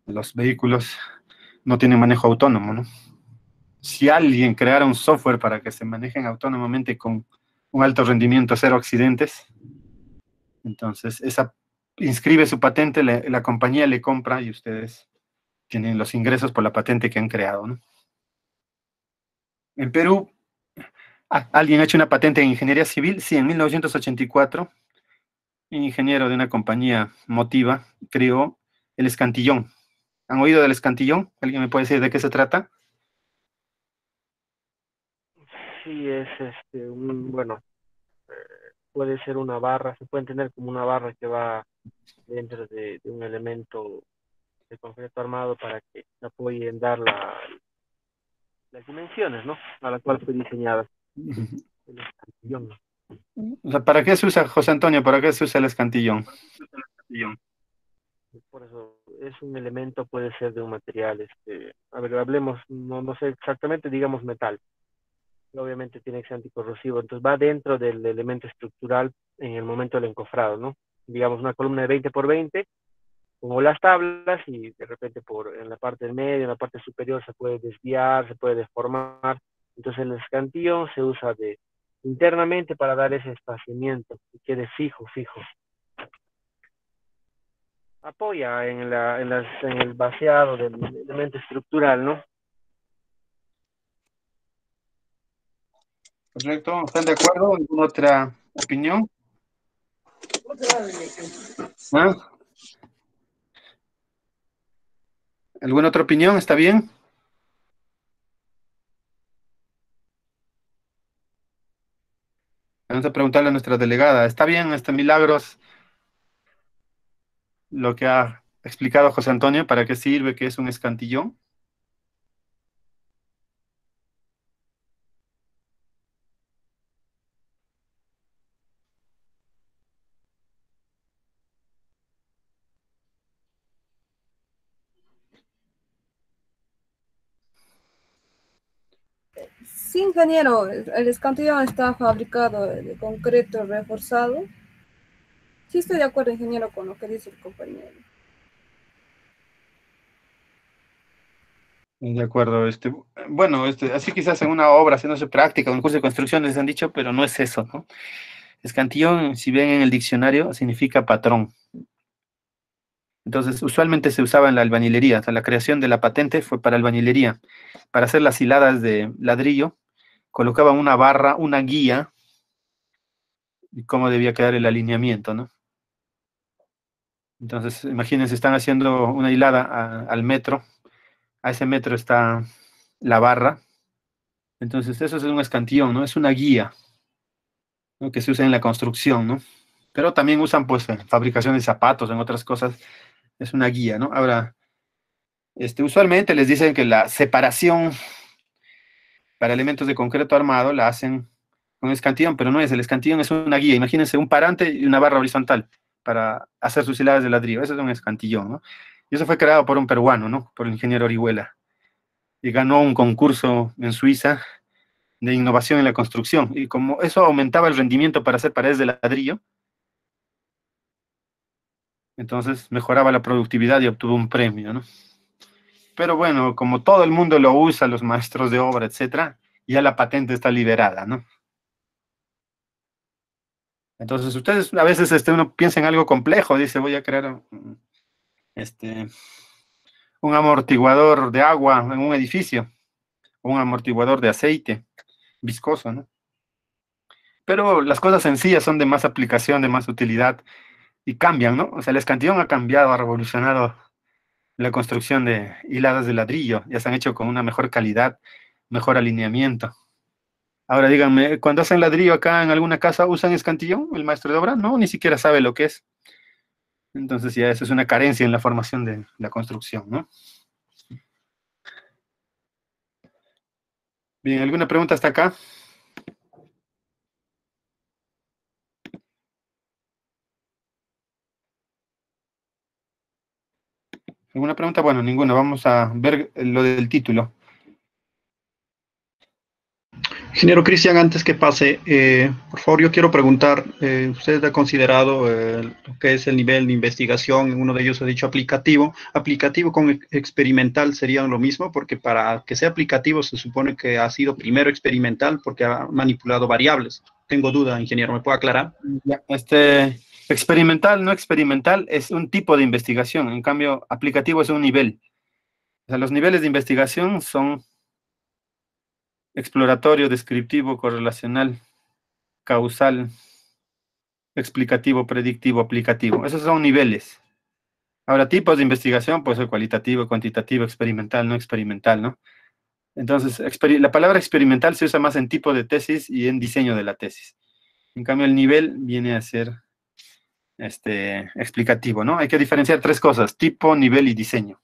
los vehículos no tienen manejo autónomo, ¿no? Si alguien creara un software para que se manejen autónomamente con un alto rendimiento, cero accidentes, entonces esa inscribe su patente, la compañía le compra y ustedes tienen los ingresos por la patente que han creado, ¿no? En Perú, alguien ha hecho una patente en ingeniería civil, sí, en 1984, un ingeniero de una compañía Motiva creó el escantillón. ¿Han oído del escantillón? ¿Alguien me puede decir de qué se trata? Sí, es bueno, puede ser una barra, se puede entender como una barra que va dentro de un elemento de concreto armado para que se apoye en dar las dimensiones, ¿no? A la cual fue diseñada el escantillón. O sea, ¿para qué se usa, José Antonio, para qué se usa el escantillón? Por eso es un elemento, puede ser de un material, a ver, hablemos, no sé exactamente, digamos metal. Obviamente tiene que ser anticorrosivo, entonces va dentro del elemento estructural en el momento del encofrado, ¿no? Digamos una columna de 20 por 20, como las tablas, y de repente en la parte del medio, en la parte superior se puede desviar, se puede deformar. Entonces el escantillón se usa internamente para dar ese espaciamiento, que quede fijo. Apoya en el vaciado del elemento estructural, ¿no? Correcto, ¿están de acuerdo? ¿Alguna otra opinión? ¿Ah? ¿Alguna otra opinión? ¿Está bien? Vamos a preguntarle a nuestra delegada. ¿Está bien, Milagros, lo que ha explicado José Antonio? ¿Para qué sirve? ¿Qué es un escantillón? Sí, ingeniero, el escantillón está fabricado de concreto reforzado. Sí, estoy de acuerdo, ingeniero, con lo que dice el compañero. De acuerdo, bueno, así quizás en una obra haciéndose práctica, un curso de construcción les han dicho, pero no es eso, ¿no? Escantillón, si ven en el diccionario, significa patrón. Entonces, usualmente se usaba en la albañilería. O sea, la creación de la patente fue para albañilería. Para hacer las hiladas de ladrillo, colocaban una barra, una guía, y cómo debía quedar el alineamiento, ¿no? Entonces, imagínense, están haciendo una hilada al metro. A ese metro está la barra. Entonces, eso es un escantillón, ¿no? Es una guía, ¿no? Que se usa en la construcción, ¿no? Pero también usan, pues, en fabricación de zapatos, en otras cosas. Es una guía, ¿no? Ahora, usualmente les dicen que la separación para elementos de concreto armado la hacen con escantillón, pero no es, el escantillón es una guía. Imagínense un parante y una barra horizontal para hacer sus hiladas de ladrillo. Eso es un escantillón, ¿no? Y eso fue creado por un peruano, ¿no? Por el ingeniero Orihuela. Y ganó un concurso en Suiza de innovación en la construcción. Y como eso aumentaba el rendimiento para hacer paredes de ladrillo, entonces mejoraba la productividad y obtuvo un premio, ¿no? Pero bueno, como todo el mundo lo usa, los maestros de obra, etcétera, ya la patente está liberada, ¿no? Entonces, ustedes a veces uno piensa en algo complejo, dice, voy a crear este, un amortiguador de agua en un edificio, un amortiguador de aceite viscoso, ¿no? Pero las cosas sencillas son de más aplicación, de más utilidad y cambian, ¿no? O sea, el escantillón ha cambiado, ha revolucionado la construcción de hiladas de ladrillo, ya se han hecho con una mejor calidad, mejor alineamiento. Ahora díganme, cuando hacen ladrillo acá en alguna casa, ¿usan escantillón el maestro de obra? No, ni siquiera sabe lo que es. Entonces ya eso es una carencia en la formación de la construcción, ¿no? Bien, ¿alguna pregunta hasta acá? ¿Alguna pregunta? Bueno, ninguna. Vamos a ver lo del título. Ingeniero Cristian, antes que pase, por favor, yo quiero preguntar, ¿usted ha considerado lo que es el nivel de investigación? En uno de ellos ha dicho aplicativo. ¿Aplicativo con experimental serían lo mismo? Porque para que sea aplicativo se supone que ha sido primero experimental porque ha manipulado variables. Tengo duda, ingeniero, ¿me puede aclarar? Ya, experimental, no experimental, es un tipo de investigación. En cambio, aplicativo es un nivel. O sea, los niveles de investigación son exploratorio, descriptivo, correlacional, causal, explicativo, predictivo, aplicativo. Esos son niveles. Ahora, tipos de investigación, puede ser cualitativo, cuantitativo, experimental, no experimental, ¿no? Entonces, la palabra experimental se usa más en tipo de tesis y en diseño de la tesis. En cambio, el nivel viene a ser explicativo, ¿no? Hay que diferenciar tres cosas: tipo, nivel y diseño.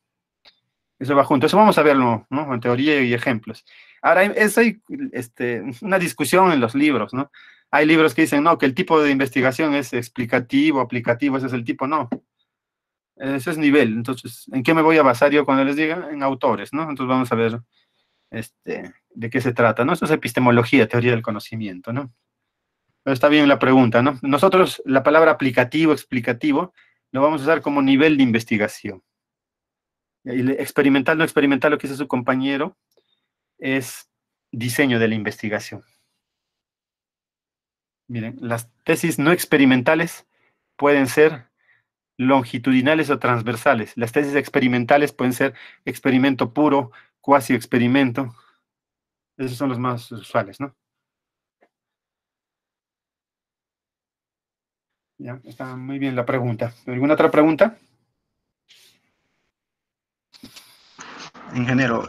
Eso va junto. Eso vamos a verlo, ¿no? En teoría y ejemplos. Ahora, hay una discusión en los libros, ¿no? Hay libros que dicen, no, que el tipo de investigación es explicativo, aplicativo, ese es el tipo. No, ese es nivel. Entonces, ¿en qué me voy a basar yo cuando les diga? En autores, ¿no? Entonces vamos a ver de qué se trata, ¿no? Eso es epistemología, teoría del conocimiento, ¿no? Pero está bien la pregunta, ¿no? Nosotros la palabra aplicativo, explicativo, lo vamos a usar como nivel de investigación. Y experimental, no experimental, lo que dice su compañero, es diseño de la investigación. Miren, las tesis no experimentales pueden ser longitudinales o transversales. Las tesis experimentales pueden ser experimento puro, cuasi experimento. Esos son los más usuales, ¿no? Ya, está muy bien la pregunta. ¿Alguna otra pregunta? Ingeniero,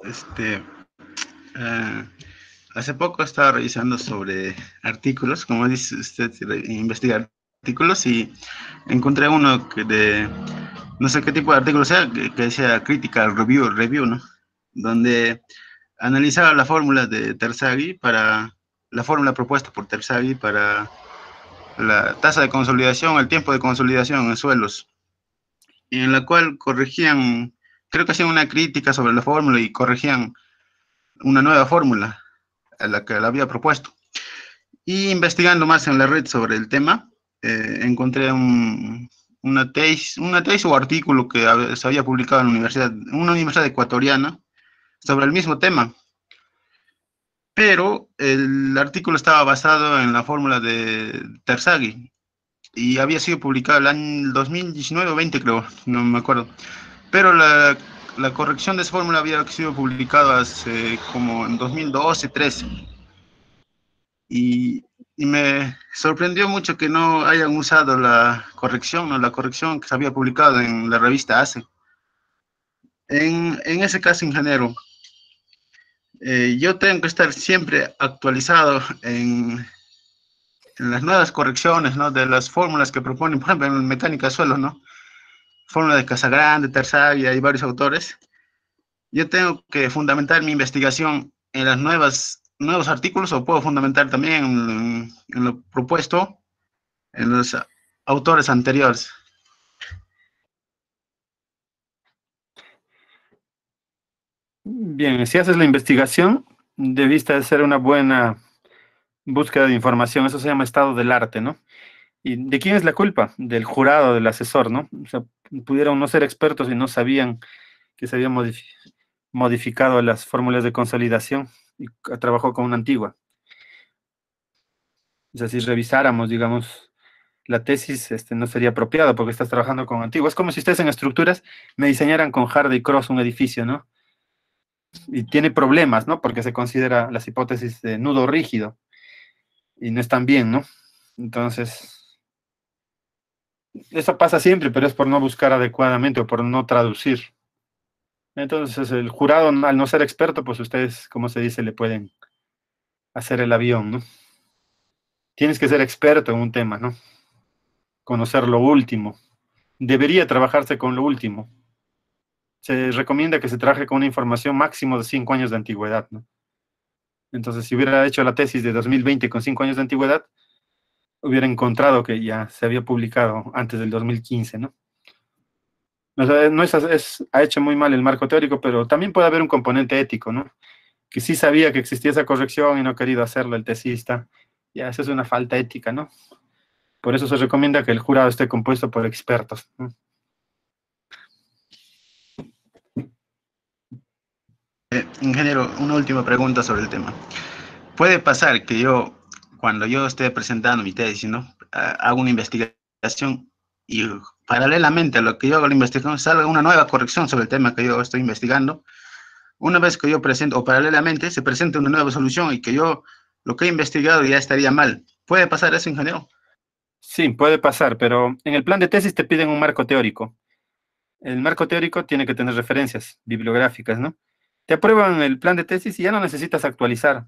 Hace poco estaba revisando sobre artículos, como dice usted, investigar artículos, y encontré uno no sé qué tipo de artículo sea, que decía Critical Review, ¿no? Donde analizaba la fórmula de Terzaghi la fórmula propuesta por Terzaghi para la tasa de consolidación, el tiempo de consolidación en suelos, y en la cual corregían, creo que hacían una crítica sobre la fórmula y corregían una nueva fórmula a la que la había propuesto. Y investigando más en la red sobre el tema, encontré una tesis o artículo que se había publicado en una universidad ecuatoriana sobre el mismo tema, pero el artículo estaba basado en la fórmula de Terzaghi y había sido publicado el año 2019 o 20, creo, no me acuerdo, pero la corrección de esa fórmula había sido publicada hace como en 2012, 13. Y me sorprendió mucho que no hayan usado la corrección, ¿no? La corrección que se había publicado en la revista ACE. En ese caso, ingeniero, yo tengo que estar siempre actualizado en las nuevas correcciones, ¿no? De las fórmulas que proponen, por ejemplo, en mecánica de suelo, ¿no? Fórmula de Casagrande, Terzaghi, hay varios autores. Yo tengo que fundamentar mi investigación en las nuevos artículos, o puedo fundamentar también en lo propuesto en los autores anteriores. Bien, si haces la investigación, debiste hacer una buena búsqueda de información. Eso se llama estado del arte, ¿no? ¿Y de quién es la culpa? Del jurado, del asesor, ¿no? O sea, pudieron no ser expertos y no sabían que se habían modificado las fórmulas de consolidación y trabajó con una antigua. O sea, si revisáramos, digamos, la tesis, no sería apropiado porque estás trabajando con antiguo. Es como si ustedes en estructuras me diseñaran con Hardy Cross un edificio, ¿no? Y tiene problemas, ¿no? Porque se considera las hipótesis de nudo rígido y no están bien, ¿no? Entonces, eso pasa siempre, pero es por no buscar adecuadamente o por no traducir. Entonces, el jurado, al no ser experto, pues ustedes, como se dice, le pueden hacer el avión, ¿no? Tienes que ser experto en un tema, ¿no? Conocer lo último. Debería trabajarse con lo último. Se recomienda que se trabaje con una información máximo de 5 años de antigüedad, ¿no? Entonces, si hubiera hecho la tesis de 2020 con 5 años de antigüedad, hubiera encontrado que ya se había publicado antes del 2015, ¿no? O sea, no ha hecho muy mal el marco teórico, pero también puede haber un componente ético, ¿no? Que sí sabía que existía esa corrección y no ha querido hacerlo el tesista. Ya, eso es una falta ética, ¿no? Por eso se recomienda que el jurado esté compuesto por expertos, ¿no? Ingeniero, una última pregunta sobre el tema. Puede pasar que cuando yo esté presentando mi tesis, ¿no? Hago una investigación y paralelamente a lo que yo hago la investigación salga una nueva corrección sobre el tema que yo estoy investigando. Una vez que yo presento, o paralelamente se presenta una nueva solución y que lo que he investigado ya estaría mal. ¿Puede pasar eso, ingeniero? Sí, puede pasar, pero en el plan de tesis te piden un marco teórico. El marco teórico tiene que tener referencias bibliográficas, ¿no? Te aprueban el plan de tesis y ya no necesitas actualizar.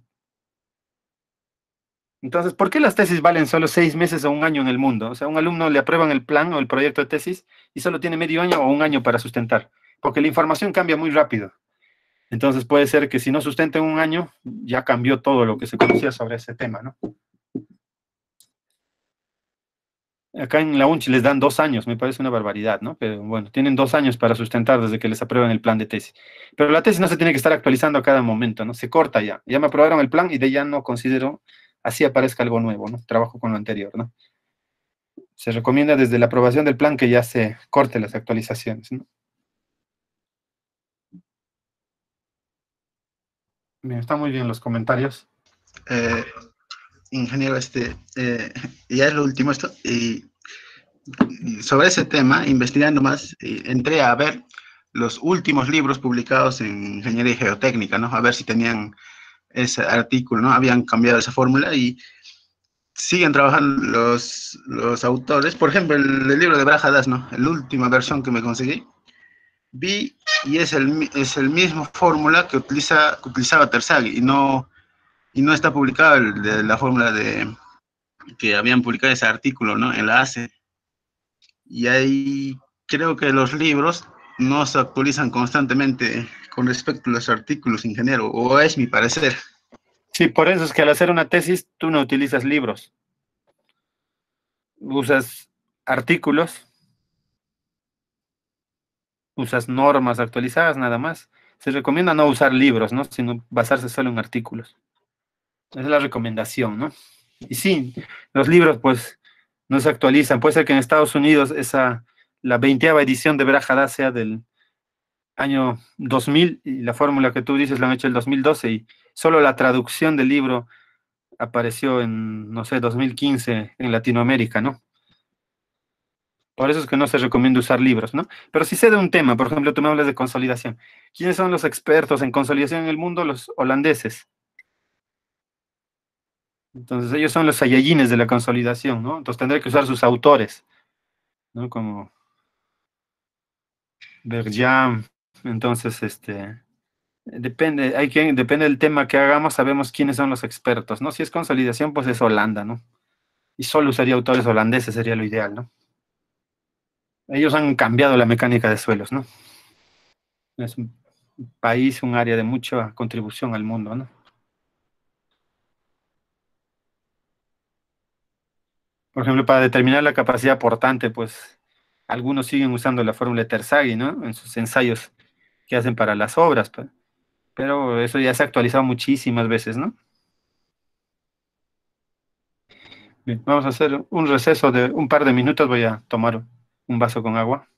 Entonces, ¿por qué las tesis valen solo 6 meses o un año en el mundo? O sea, a un alumno le aprueban el plan o el proyecto de tesis y solo tiene medio año o un año para sustentar, porque la información cambia muy rápido. Entonces puede ser que si no sustenta en un año, ya cambió todo lo que se conocía sobre ese tema, ¿no? Acá en la UNCHI les dan 2 años, me parece una barbaridad, ¿no? Pero bueno, tienen 2 años para sustentar desde que les aprueban el plan de tesis. Pero la tesis no se tiene que estar actualizando a cada momento, ¿no? Se corta ya. Ya me aprobaron el plan y de ya no considero, así aparezca algo nuevo, ¿no? Trabajo con lo anterior, ¿no? Se recomienda desde la aprobación del plan que ya se corte las actualizaciones, ¿no? Bien, están muy bien los comentarios. Ingeniero, ya es lo último esto, y sobre ese tema, investigando más, entré a ver los últimos libros publicados en Ingeniería Geotécnica, ¿no? A ver si tenían ese artículo, ¿no? Habían cambiado esa fórmula y siguen trabajando los autores. Por ejemplo, el libro de Brajadas, ¿no? La última versión que me conseguí, y es el mismo fórmula que utilizaba Terzaghi, y no y no está publicado de la fórmula de que habían publicado ese artículo, ¿no? En la ACE. Y ahí creo que los libros no se actualizan constantemente con respecto a los artículos, ingeniero, o es mi parecer. Sí, por eso es que al hacer una tesis tú no utilizas libros, usas artículos, usas normas actualizadas nada más. Se recomienda no usar libros, ¿no? Sino basarse solo en artículos. Esa es la recomendación, ¿no? Y sí, los libros pues no se actualizan. Puede ser que en Estados Unidos la 20ª edición de Brajada sea del año 2000 y la fórmula que tú dices la han hecho el 2012 y solo la traducción del libro apareció en, no sé, 2015 en Latinoamérica, ¿no? Por eso es que no se recomienda usar libros, ¿no? Pero si sé de un tema, por ejemplo, tú me hablas de consolidación. ¿Quiénes son los expertos en consolidación en el mundo? Los holandeses. Entonces ellos son los saiyajines de la consolidación, ¿no? Entonces tendré que usar sus autores, ¿no? Como Bergam. Entonces, depende del tema que hagamos, sabemos quiénes son los expertos, ¿no? Si es consolidación, pues es Holanda, ¿no? Y solo usaría autores holandeses, sería lo ideal, ¿no? Ellos han cambiado la mecánica de suelos, ¿no? Es un país, un área de mucha contribución al mundo, ¿no? Por ejemplo, para determinar la capacidad portante, pues algunos siguen usando la fórmula de Terzaghi, ¿no? En sus ensayos que hacen para las obras, pues. Pero eso ya se ha actualizado muchísimas veces, ¿no? Bien, vamos a hacer un receso de un par de minutos, voy a tomar un vaso con agua.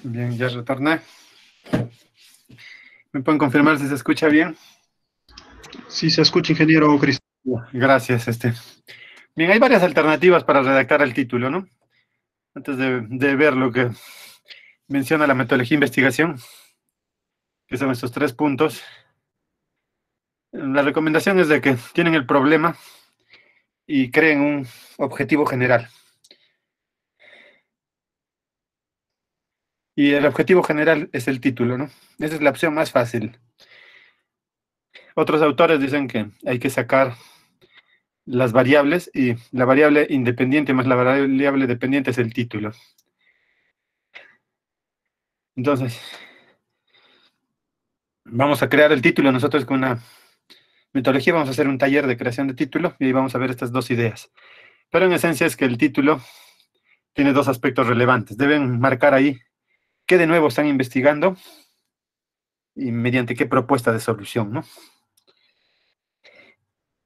Bien, ya retorné. ¿Me pueden confirmar si se escucha bien? Sí, se escucha, ingeniero Cristian. Gracias. Bien, hay varias alternativas para redactar el título, ¿no? Antes de ver lo que menciona la metodología de investigación, que son estos 3 puntos, la recomendación es de que tienen el problema y creen un objetivo general. Y el objetivo general es el título, ¿no? Esa es la opción más fácil. Otros autores dicen que hay que sacar las variables y la variable independiente más la variable dependiente es el título. Entonces, vamos a crear el título nosotros con una metodología, vamos a hacer un taller de creación de título y ahí vamos a ver estas 2 ideas. Pero en esencia es que el título tiene 2 aspectos relevantes. Deben marcar ahí qué de nuevo están investigando y mediante qué propuesta de solución, ¿no?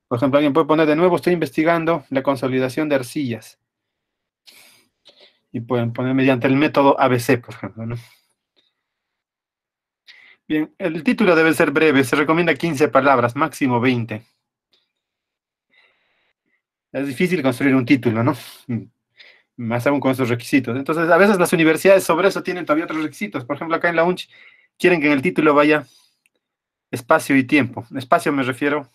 Por ejemplo, alguien puede poner de nuevo, estoy investigando la consolidación de arcillas. Y pueden poner mediante el método ABC, por ejemplo, ¿no? Bien, el título debe ser breve, se recomienda 15 palabras, máximo 20. Es difícil construir un título, ¿no? Más aún con esos requisitos. Entonces, a veces las universidades sobre eso tienen todavía otros requisitos. Por ejemplo, acá en la UNCH quieren que en el título vaya espacio y tiempo. Espacio me refiero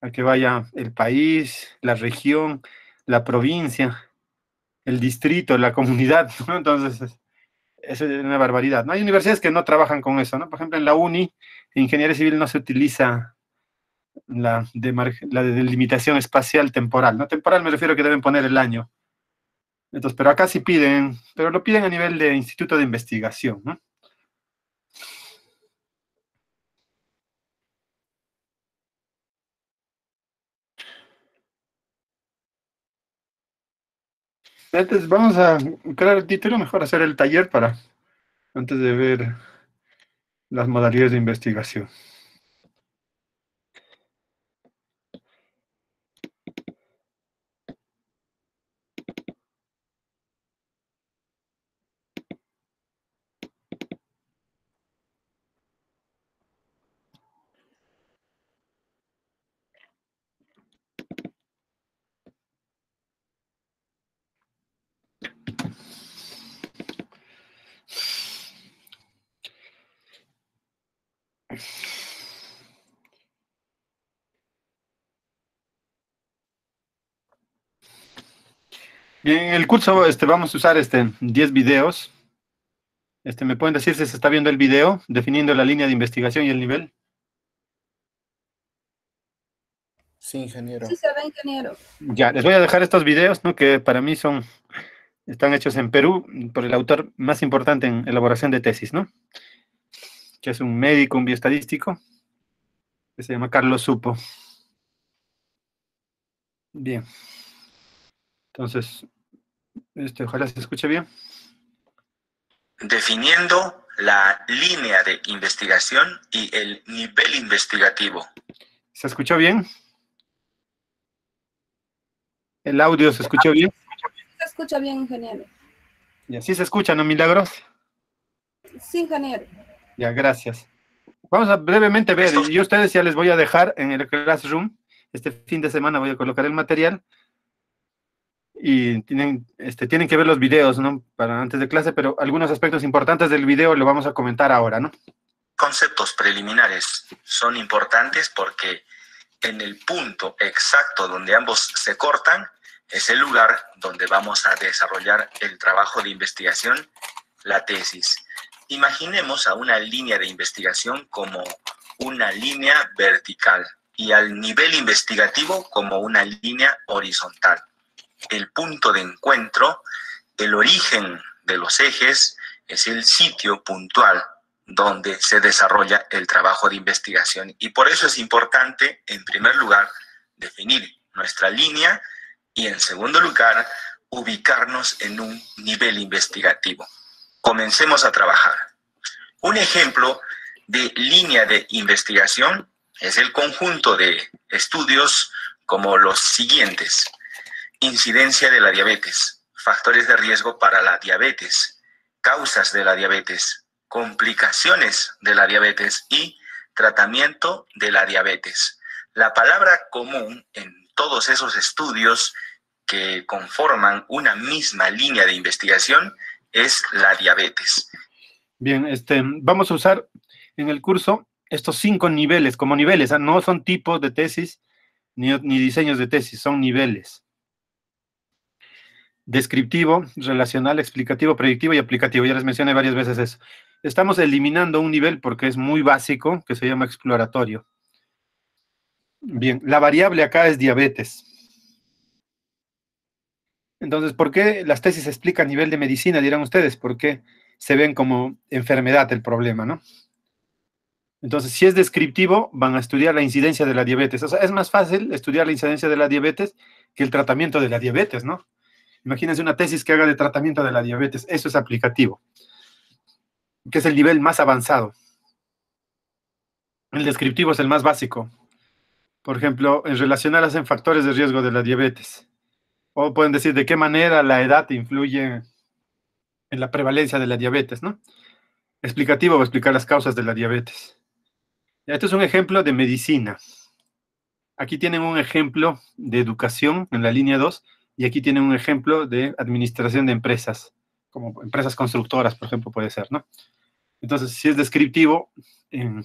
a que vaya el país, la región, la provincia, el distrito, la comunidad, ¿no? Entonces, eso es una barbaridad, ¿no? Hay universidades que no trabajan con eso, ¿no? Por ejemplo, en la UNI, en ingeniería civil no se utiliza la delimitación espacial temporal, ¿no? Temporal me refiero a que deben poner el año. Entonces, pero acá sí piden, pero lo piden a nivel de instituto de investigación, ¿no? Entonces, vamos a crear el título, mejor hacer el taller antes de ver las modalidades de investigación. Bien, en el curso vamos a usar 10 videos. ¿Me pueden decir si se está viendo el video, definiendo la línea de investigación y el nivel? Sí, ingeniero. Sí, se ve, ingeniero. Ya, les voy a dejar estos videos, ¿no? Que para mí están hechos en Perú por el autor más importante en elaboración de tesis, ¿no? Que es un médico, un bioestadístico, que se llama Carlos Supo. Bien. Entonces, ojalá se escuche bien. Definiendo la línea de investigación y el nivel investigativo. ¿Se escuchó bien? ¿El audio se escuchó bien? Se escucha bien, ingeniero. Ya, ¿sí se escucha, no, Milagros? Sí, ingeniero. Ya, gracias. Vamos a brevemente ver, y yo a ustedes ya les voy a dejar en el Classroom. Este fin de semana voy a colocar el material. Y tienen que ver los videos, ¿no? Para antes de clase, pero algunos aspectos importantes del video lo vamos a comentar ahora, ¿no? Conceptos preliminares son importantes porque en el punto exacto donde ambos se cortan es el lugar donde vamos a desarrollar el trabajo de investigación, la tesis. Imaginemos a una línea de investigación como una línea vertical y al nivel investigativo como una línea horizontal. El punto de encuentro, el origen de los ejes, es el sitio puntual donde se desarrolla el trabajo de investigación. Y por eso es importante, en primer lugar, definir nuestra línea y, en segundo lugar, ubicarnos en un nivel investigativo. Comencemos a trabajar. Un ejemplo de línea de investigación es el conjunto de estudios como los siguientes: incidencia de la diabetes, factores de riesgo para la diabetes, causas de la diabetes, complicaciones de la diabetes y tratamiento de la diabetes. La palabra común en todos esos estudios que conforman una misma línea de investigación es la diabetes. Bien, vamos a usar en el curso estos 5 niveles, como niveles, no son tipos de tesis ni diseños de tesis, son niveles. Descriptivo, relacional, explicativo, predictivo y aplicativo. Ya les mencioné varias veces eso. Estamos eliminando un nivel porque es muy básico, que se llama exploratorio. Bien, la variable acá es diabetes. Entonces, ¿por qué las tesis se explican a nivel de medicina, dirán ustedes? Porque se ven como enfermedad el problema, ¿no? Entonces, si es descriptivo, van a estudiar la incidencia de la diabetes. O sea, es más fácil estudiar la incidencia de la diabetes que el tratamiento de la diabetes, ¿no? Imagínense una tesis que haga de tratamiento de la diabetes. Eso es aplicativo, que es el nivel más avanzado. El descriptivo es el más básico. Por ejemplo, en relacionar hacen factores de riesgo de la diabetes. O pueden decir de qué manera la edad influye en la prevalencia de la diabetes, ¿no? Explicativo va a explicar las causas de la diabetes. Esto es un ejemplo de medicina. Aquí tienen un ejemplo de educación en la línea 2 y aquí tienen un ejemplo de administración de empresas, como empresas constructoras, por ejemplo, puede ser, ¿no? Entonces, si es descriptivo, en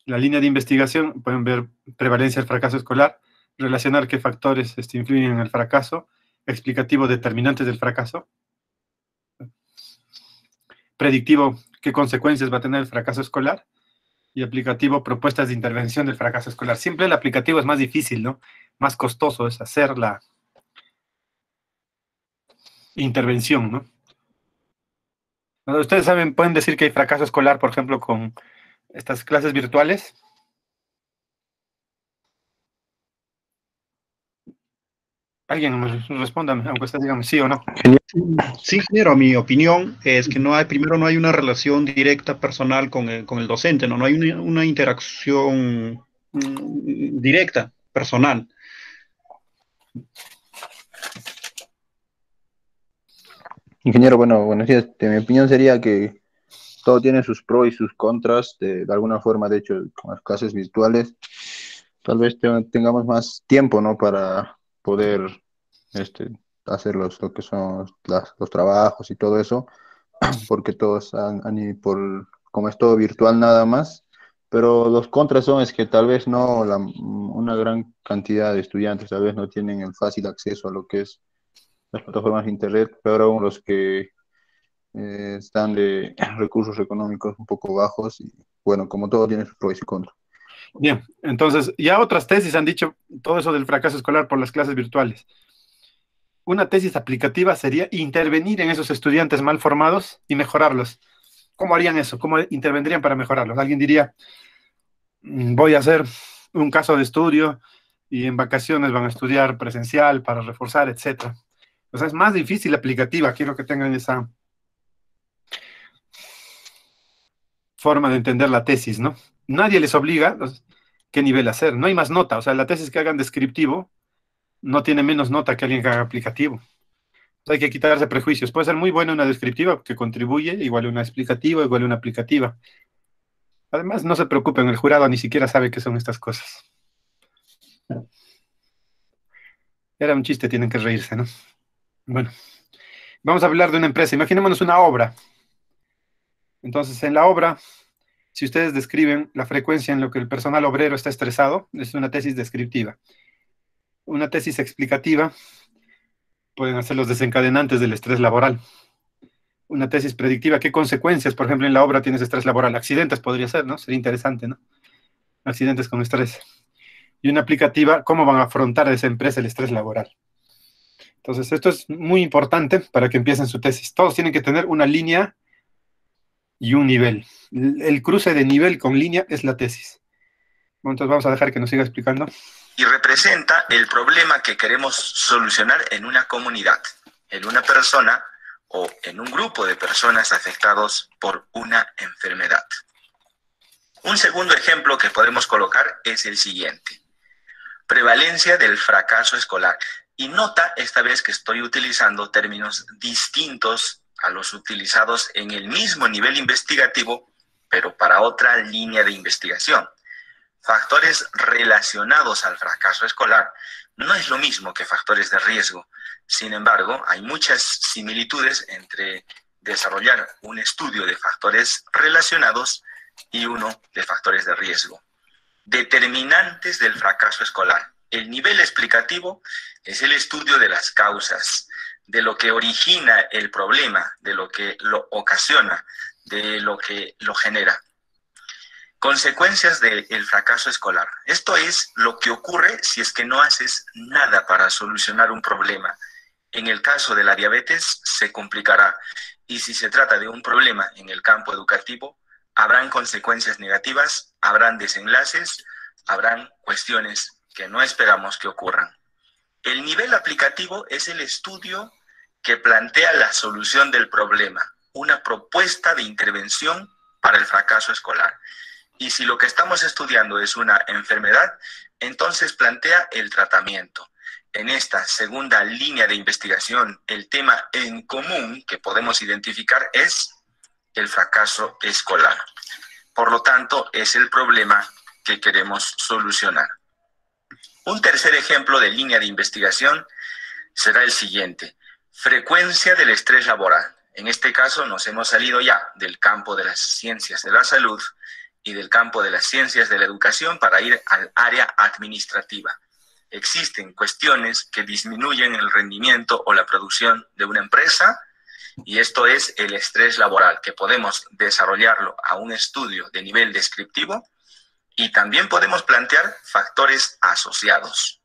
la línea de investigación pueden ver prevalencia del fracaso escolar, relacionar qué factores influyen en el fracaso, explicativo, determinantes del fracaso, predictivo, qué consecuencias va a tener el fracaso escolar, y aplicativo, propuestas de intervención del fracaso escolar. Siempre el aplicativo es más difícil, ¿no? Más costoso es hacer la intervención, ¿no? Ahora, ustedes saben, pueden decir que hay fracaso escolar, por ejemplo, con estas clases virtuales. Alguien respóndame, aunque ustedes digan sí o no. Sí, ingeniero, mi opinión es que primero no hay una relación directa personal con el docente, no hay una interacción directa, personal. Ingeniero, bueno, buenos días. Mi opinión sería que todo tiene sus pros y sus contras, de alguna forma, de hecho, con las clases virtuales, tal vez tengamos más tiempo, ¿no? Para poder hacer lo que son los trabajos y todo eso, porque todos como es todo virtual nada más, pero los contras son es que tal vez no, una gran cantidad de estudiantes tal vez no tienen el fácil acceso a lo que es las plataformas de internet, pero aún los que están de recursos económicos un poco bajos y bueno, como todo tiene sus pros y contras. Bien, entonces ya otras tesis han dicho todo eso del fracaso escolar por las clases virtuales. Una tesis aplicativa sería intervenir en esos estudiantes mal formados y mejorarlos. ¿Cómo harían eso? ¿Cómo intervendrían para mejorarlos? Alguien diría, voy a hacer un caso de estudio y en vacaciones van a estudiar presencial para reforzar, etc. O sea, es más difícil la aplicativa. Quiero que tengan esa forma de entender la tesis, ¿no? Nadie les obliga qué nivel hacer. No hay más nota. O sea, la tesis que hagan descriptivo no tiene menos nota que alguien que haga aplicativo. Hay que quitarse prejuicios. Puede ser muy buena una descriptiva que contribuye, igual una explicativa, igual una aplicativa. Además, no se preocupen, el jurado ni siquiera sabe qué son estas cosas. Era un chiste, tienen que reírse, ¿no? Bueno, vamos a hablar de una empresa. Imaginémonos una obra. Entonces, en la obra, si ustedes describen la frecuencia en la que el personal obrero está estresado, es una tesis descriptiva. Una tesis explicativa pueden hacer los desencadenantes del estrés laboral. Una tesis predictiva, ¿qué consecuencias? Por ejemplo, en la obra tienes estrés laboral. Accidentes podría ser, ¿no? Sería interesante, ¿no? Accidentes con estrés. Y una aplicativa, ¿cómo van a afrontar a esa empresa el estrés laboral? Entonces, esto es muy importante para que empiecen su tesis. Todos tienen que tener una línea y un nivel. El cruce de nivel con línea es la tesis. Bueno, entonces vamos a dejar que nos siga explicando. Y representa el problema que queremos solucionar en una comunidad, en una persona o en un grupo de personas afectados por una enfermedad. Un segundo ejemplo que podemos colocar es el siguiente. Prevalencia del fracaso escolar. Y nota esta vez que estoy utilizando términos distintos a los utilizados en el mismo nivel investigativo, pero para otra línea de investigación. Factores relacionados al fracaso escolar no es lo mismo que factores de riesgo. Sin embargo, hay muchas similitudes entre desarrollar un estudio de factores relacionados y uno de factores de riesgo. Determinantes del fracaso escolar. El nivel explicativo es el estudio de las causas, de lo que origina el problema, de lo que lo ocasiona, de lo que lo genera. Consecuencias del fracaso escolar. Esto es lo que ocurre si es que no haces nada para solucionar un problema. En el caso de la diabetes se complicará, y si se trata de un problema en el campo educativo, habrán consecuencias negativas, habrán desenlaces, habrán cuestiones que no esperamos que ocurran. El nivel aplicativo es el estudio que plantea la solución del problema, una propuesta de intervención para el fracaso escolar. Y si lo que estamos estudiando es una enfermedad, entonces plantea el tratamiento. En esta segunda línea de investigación, el tema en común que podemos identificar es el fracaso escolar. Por lo tanto, es el problema que queremos solucionar. Un tercer ejemplo de línea de investigación será el siguiente: frecuencia del estrés laboral. En este caso nos hemos salido ya del campo de las ciencias de la salud y del campo de las ciencias de la educación para ir al área administrativa. Existen cuestiones que disminuyen el rendimiento o la producción de una empresa, y esto es el estrés laboral, que podemos desarrollarlo a un estudio de nivel descriptivo y también podemos plantear factores asociados.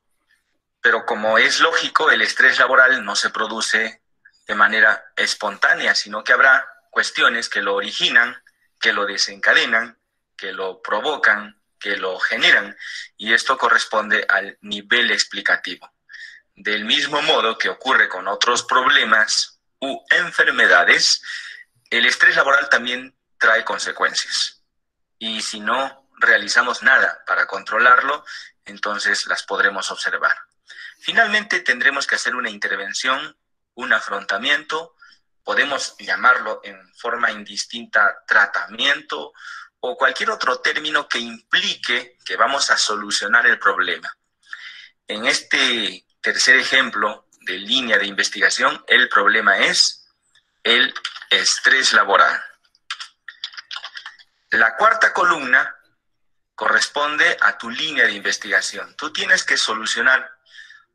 Pero como es lógico, el estrés laboral no se produce de manera espontánea, sino que habrá cuestiones que lo originan, que lo desencadenan, que lo provocan, que lo generan, y esto corresponde al nivel explicativo. Del mismo modo que ocurre con otros problemas u enfermedades, el estrés laboral también trae consecuencias. Y si no realizamos nada para controlarlo, entonces las podremos observar. Finalmente tendremos que hacer una intervención, un afrontamiento, podemos llamarlo en forma indistinta tratamiento o cualquier otro término que implique que vamos a solucionar el problema. En este tercer ejemplo de línea de investigación, el problema es el estrés laboral. La cuarta columna corresponde a tu línea de investigación. Tú tienes que solucionar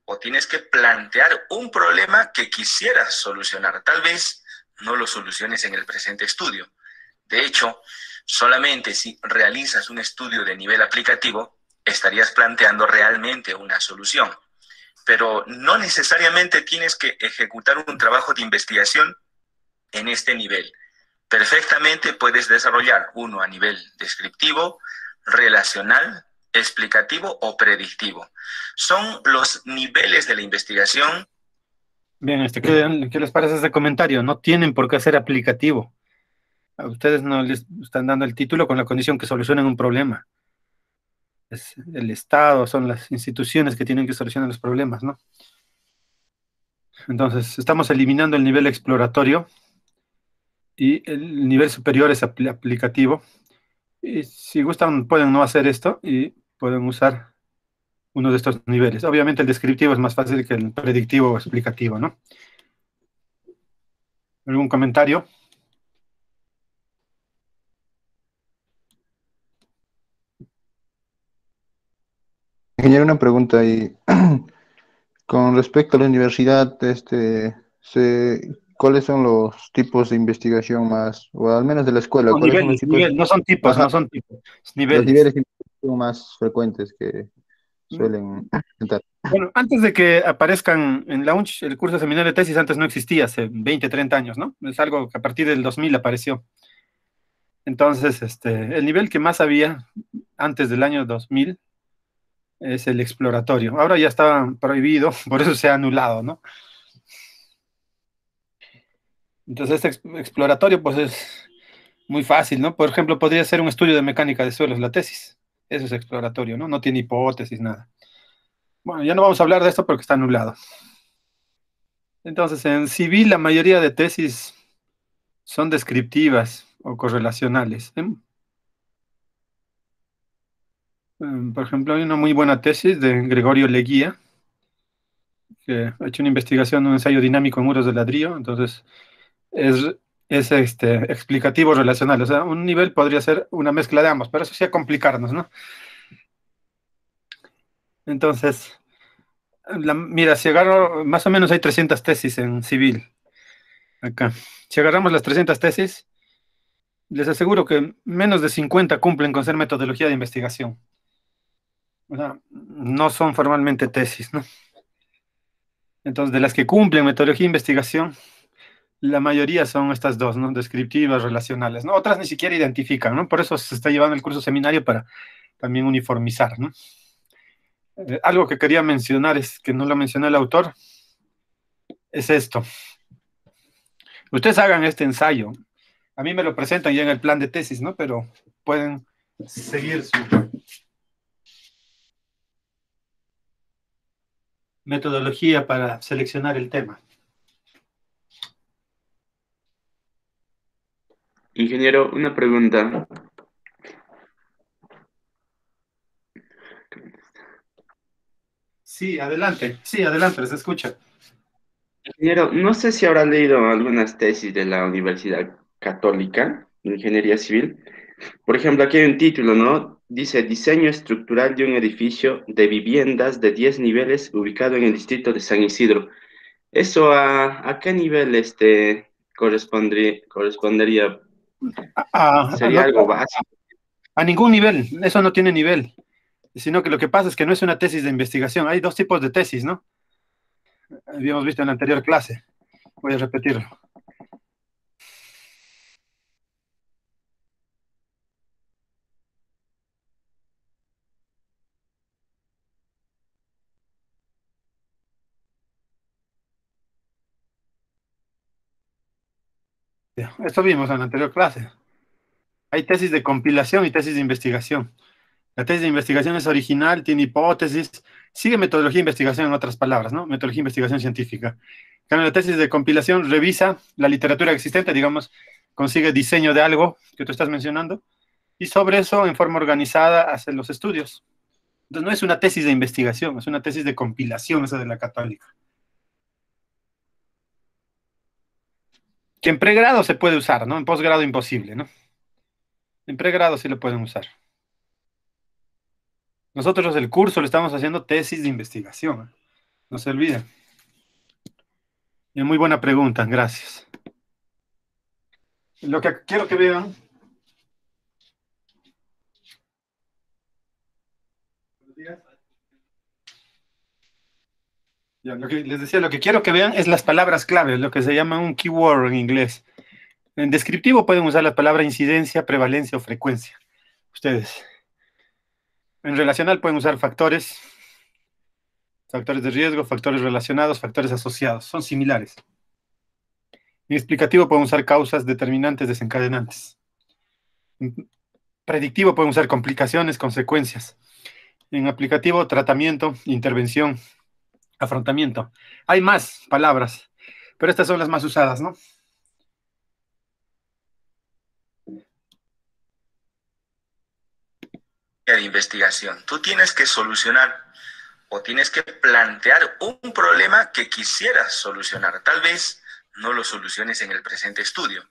o tienes que plantear un problema que quisieras solucionar. Tal vez no lo soluciones en el presente estudio. De hecho, solamente si realizas un estudio de nivel aplicativo, estarías planteando realmente una solución. Pero no necesariamente tienes que ejecutar un trabajo de investigación en este nivel. Perfectamente puedes desarrollar uno a nivel descriptivo, relacional, explicativo o predictivo. Son los niveles de la investigación. Bien, ¿qué les parece ese comentario? No tienen por qué ser aplicativo. A ustedes no les están dando el título con la condición que solucionen un problema. Es el Estado, son las instituciones que tienen que solucionar los problemas, ¿no? Entonces, estamos eliminando el nivel exploratorio y el nivel superior es aplicativo. Y si gustan, pueden no hacer esto y pueden usar uno de estos niveles. Obviamente el descriptivo es más fácil que el predictivo o explicativo, ¿no? ¿Algún comentario? Ingeniero, una pregunta ahí. Con respecto a la universidad, ¿cuáles son los tipos de investigación más, o al menos de la escuela, No, cuáles son los tipos, no son tipos, ajá, no son tipos, los niveles. niveles de investigación más frecuentes que suelen presentar? Bueno, antes de que aparezcan en la UNCH, el curso de seminario de tesis antes no existía, hace 20, 30 años, ¿no? Es algo que a partir del 2000 apareció. Entonces, el nivel que más había antes del año 2000 es el exploratorio. Ahora ya está prohibido, por eso se ha anulado, ¿no? Entonces, este exploratorio, pues es muy fácil, ¿no? Por ejemplo, podría ser un estudio de mecánica de suelos, la tesis. Eso es exploratorio, ¿no? No tiene hipótesis, nada. Bueno, ya no vamos a hablar de esto porque está anulado. Entonces, en civil la mayoría de tesis son descriptivas o correlacionales. Por ejemplo, hay una muy buena tesis de Gregorio Leguía, que ha hecho una investigación, un ensayo dinámico en muros de ladrillo. Entonces, es explicativo relacional. O sea, un nivel podría ser una mezcla de ambos, pero eso sí a complicarnos, ¿no? Entonces, mira, si agarro, más o menos hay 300 tesis en civil, acá. Si agarramos las 300 tesis, les aseguro que menos de 50 cumplen con ser metodología de investigación. O sea, no son formalmente tesis, ¿no? Entonces, de las que cumplen metodología de investigación, la mayoría son estas dos, ¿no? Descriptivas, relacionales, ¿no? Otras ni siquiera identifican, ¿no? Por eso se está llevando el curso seminario para también uniformizar, ¿no? Algo que quería mencionar, es que no lo mencionó el autor, es esto. Ustedes hagan este ensayo. A mí me lo presentan ya en el plan de tesis, ¿no? Pero pueden seguir su metodología para seleccionar el tema. Ingeniero, una pregunta. Sí, adelante, les escucha. Ingeniero, no sé si habrá leído algunas tesis de la Universidad Católica de Ingeniería Civil. Por ejemplo, aquí hay un título, ¿no? Dice diseño estructural de un edificio de viviendas de 10 niveles ubicado en el distrito de San Isidro. ¿Eso a qué nivel correspondería? ¿Sería algo básico? A ningún nivel, eso no tiene nivel. Sino que lo que pasa es que no es una tesis de investigación. Hay dos tipos de tesis, ¿no? Habíamos visto en la anterior clase. Voy a repetirlo. Esto vimos en la anterior clase. Hay tesis de compilación y tesis de investigación. La tesis de investigación es original, tiene hipótesis, sigue metodología de investigación en otras palabras, ¿no? Metodología de investigación científica. En cambio, la tesis de compilación revisa la literatura existente, digamos, consigue diseño de algo que tú estás mencionando, y sobre eso, en forma organizada, hace los estudios. Entonces, no es una tesis de investigación, es una tesis de compilación, esa de la Católica. Que en pregrado se puede usar, ¿no? En posgrado imposible, ¿no? En pregrado sí lo pueden usar. Nosotros el curso lo estamos haciendo tesis de investigación. No se olviden. Y muy buena pregunta, gracias. Lo que quiero que vean. Ya, lo que les decía, lo que quiero que vean es las palabras clave, lo que se llama un keyword en inglés. En descriptivo pueden usar la palabra incidencia, prevalencia o frecuencia. Ustedes. En relacional pueden usar factores de riesgo, factores relacionados, factores asociados. Son similares. En explicativo pueden usar causas, determinantes, desencadenantes. En predictivo pueden usar complicaciones, consecuencias. En aplicativo, tratamiento, intervención, afrontamiento. Hay más palabras, pero estas son las más usadas, ¿no? De investigación. Tú tienes que solucionar o tienes que plantear un problema que quisieras solucionar. Tal vez no lo soluciones en el presente estudio.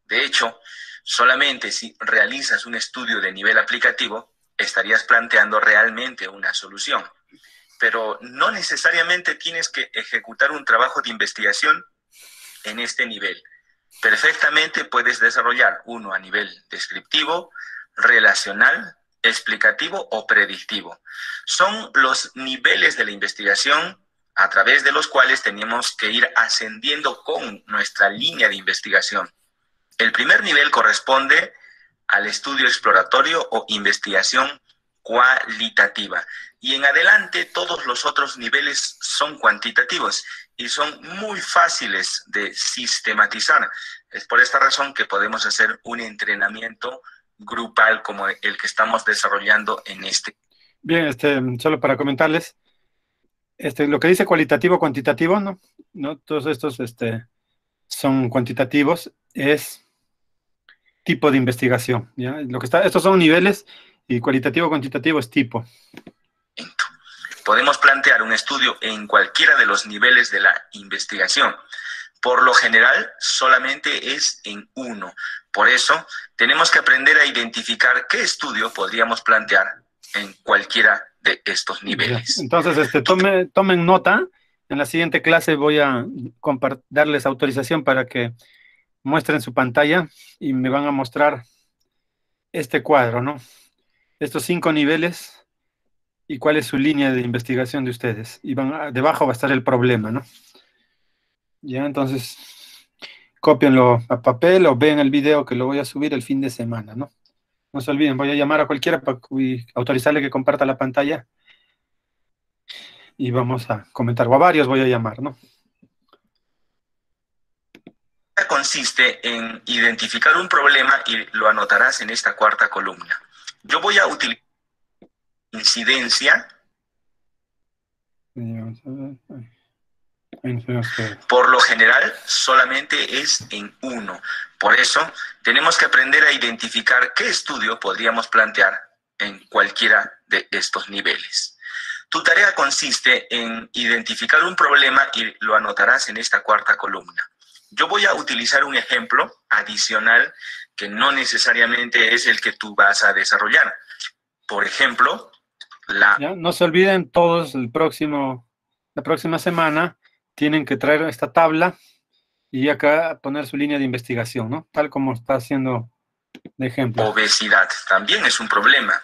De hecho, solamente si realizas un estudio de nivel aplicativo, estarías planteando realmente una solución. Pero no necesariamente tienes que ejecutar un trabajo de investigación en este nivel. Perfectamente puedes desarrollar uno a nivel descriptivo, relacional, explicativo o predictivo. Son los niveles de la investigación a través de los cuales tenemos que ir ascendiendo con nuestra línea de investigación. El primer nivel corresponde al estudio exploratorio o investigación cualitativa. Y en adelante todos los otros niveles son cuantitativos y son muy fáciles de sistematizar. Es por esta razón que podemos hacer un entrenamiento grupal como el que estamos desarrollando en este. Bien, solo para comentarles, lo que dice cualitativo, cuantitativo, ¿no? Todos estos son cuantitativos, es tipo de investigación, ¿ya? Estos son niveles y cualitativo, cuantitativo es tipo. Podemos plantear un estudio en cualquiera de los niveles de la investigación. Por lo general, solamente es en uno. Por eso, tenemos que aprender a identificar qué estudio podríamos plantear en cualquiera de estos niveles. Entonces, tomen nota. En la siguiente clase voy a darles autorización para que muestren su pantalla y me van a mostrar este cuadro, ¿no? Estos 5 niveles y cuál es su línea de investigación de ustedes. Y debajo va a estar el problema, ¿no? Ya, entonces, cópienlo a papel o vean el video que lo voy a subir el fin de semana, ¿no? No se olviden, voy a llamar a cualquiera para autorizarle que comparta la pantalla. Y vamos a comentar, o a varios voy a llamar, ¿no? Consiste en identificar un problema y lo anotarás en esta cuarta columna. Yo voy a utilizar incidencia. Por lo general, solamente es en uno. Por eso, tenemos que aprender a identificar qué estudio podríamos plantear en cualquiera de estos niveles. Tu tarea consiste en identificar un problema y lo anotarás en esta cuarta columna. Yo voy a utilizar un ejemplo adicional que no necesariamente es el que tú vas a desarrollar. Por ejemplo, Ya, no se olviden todos, la próxima semana tienen que traer esta tabla y acá poner su línea de investigación, ¿no? Tal como está haciendo de ejemplo. Obesidad también es un problema.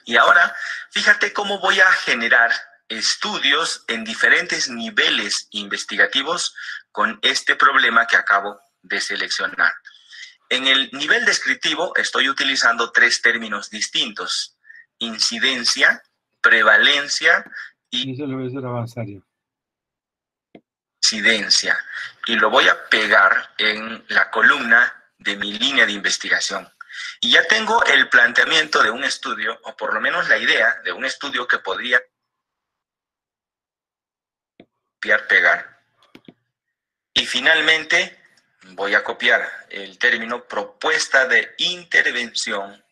Y ahora, fíjate cómo voy a generar estudios en diferentes niveles investigativos con este problema que acabo de seleccionar. En el nivel descriptivo estoy utilizando 3 términos distintos: incidencia, prevalencia y incidencia. Y lo voy a pegar en la columna de mi línea de investigación. Y ya tengo el planteamiento de un estudio, o por lo menos la idea de un estudio que podría pegar. Y finalmente voy a copiar el término propuesta de intervención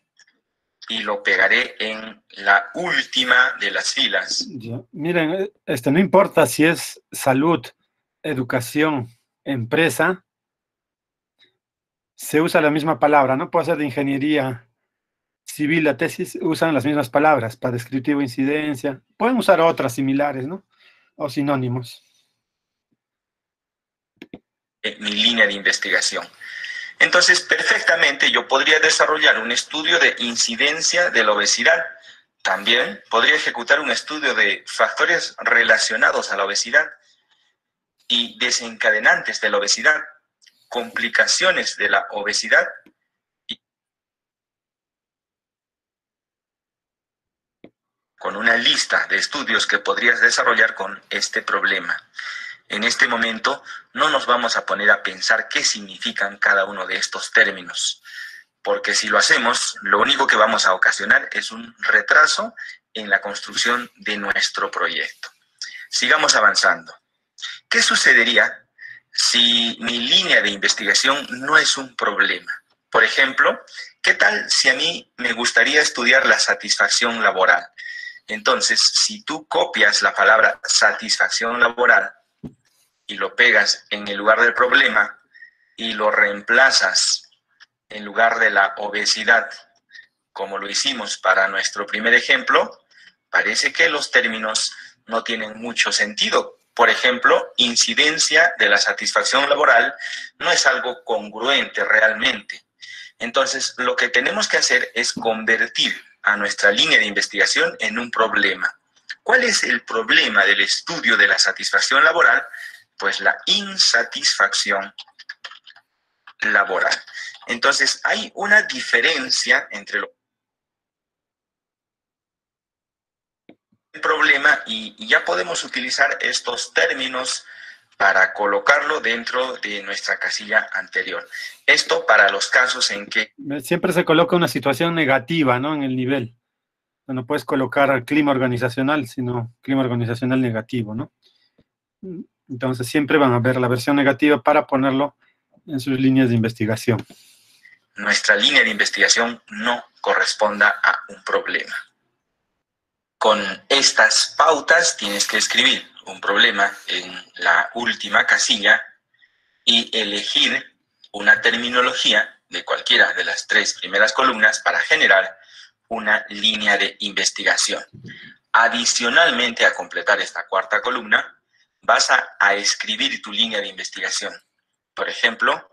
y lo pegaré en la última de las filas. Ya. Miren, no importa si es salud, educación, empresa, se usa la misma palabra, ¿no? Puede ser de ingeniería civil, la tesis, usan las mismas palabras, para descriptivo, incidencia. Pueden usar otras similares, ¿no? O sinónimos. Mi línea de investigación. Entonces, perfectamente yo podría desarrollar un estudio de incidencia de la obesidad. También podría ejecutar un estudio de factores relacionados a la obesidad y desencadenantes de la obesidad, complicaciones de la obesidad y con una lista de estudios que podrías desarrollar con este problema. En este momento no nos vamos a poner a pensar qué significan cada uno de estos términos, porque si lo hacemos, lo único que vamos a ocasionar es un retraso en la construcción de nuestro proyecto. Sigamos avanzando. ¿Qué sucedería si mi línea de investigación no es un problema? Por ejemplo, ¿qué tal si a mí me gustaría estudiar la satisfacción laboral? Entonces, si tú copias la palabra satisfacción laboral y lo pegas en el lugar del problema y lo reemplazas en lugar de la obesidad, como lo hicimos para nuestro primer ejemplo, parece que los términos no tienen mucho sentido. Por ejemplo, incidencia de la satisfacción laboral no es algo congruente realmente. Entonces, lo que tenemos que hacer es convertir a nuestra línea de investigación en un problema. ¿Cuál es el problema del estudio de la satisfacción laboral? Pues la insatisfacción laboral. Entonces, hay una diferencia entre el problema y ya podemos utilizar estos términos para colocarlo dentro de nuestra casilla anterior. Esto para los casos en que siempre se coloca una situación negativa, ¿no? En el nivel. No puedes colocar clima organizacional, sino clima organizacional negativo, ¿no? Entonces siempre van a ver la versión negativa para ponerlo en sus líneas de investigación. Nuestra línea de investigación no corresponda a un problema. Con estas pautas tienes que escribir un problema en la última casilla y elegir una terminología de cualquiera de las 3 primeras columnas para generar una línea de investigación. Adicionalmente, a completar esta 4ª columna, vas a escribir tu línea de investigación. Por ejemplo,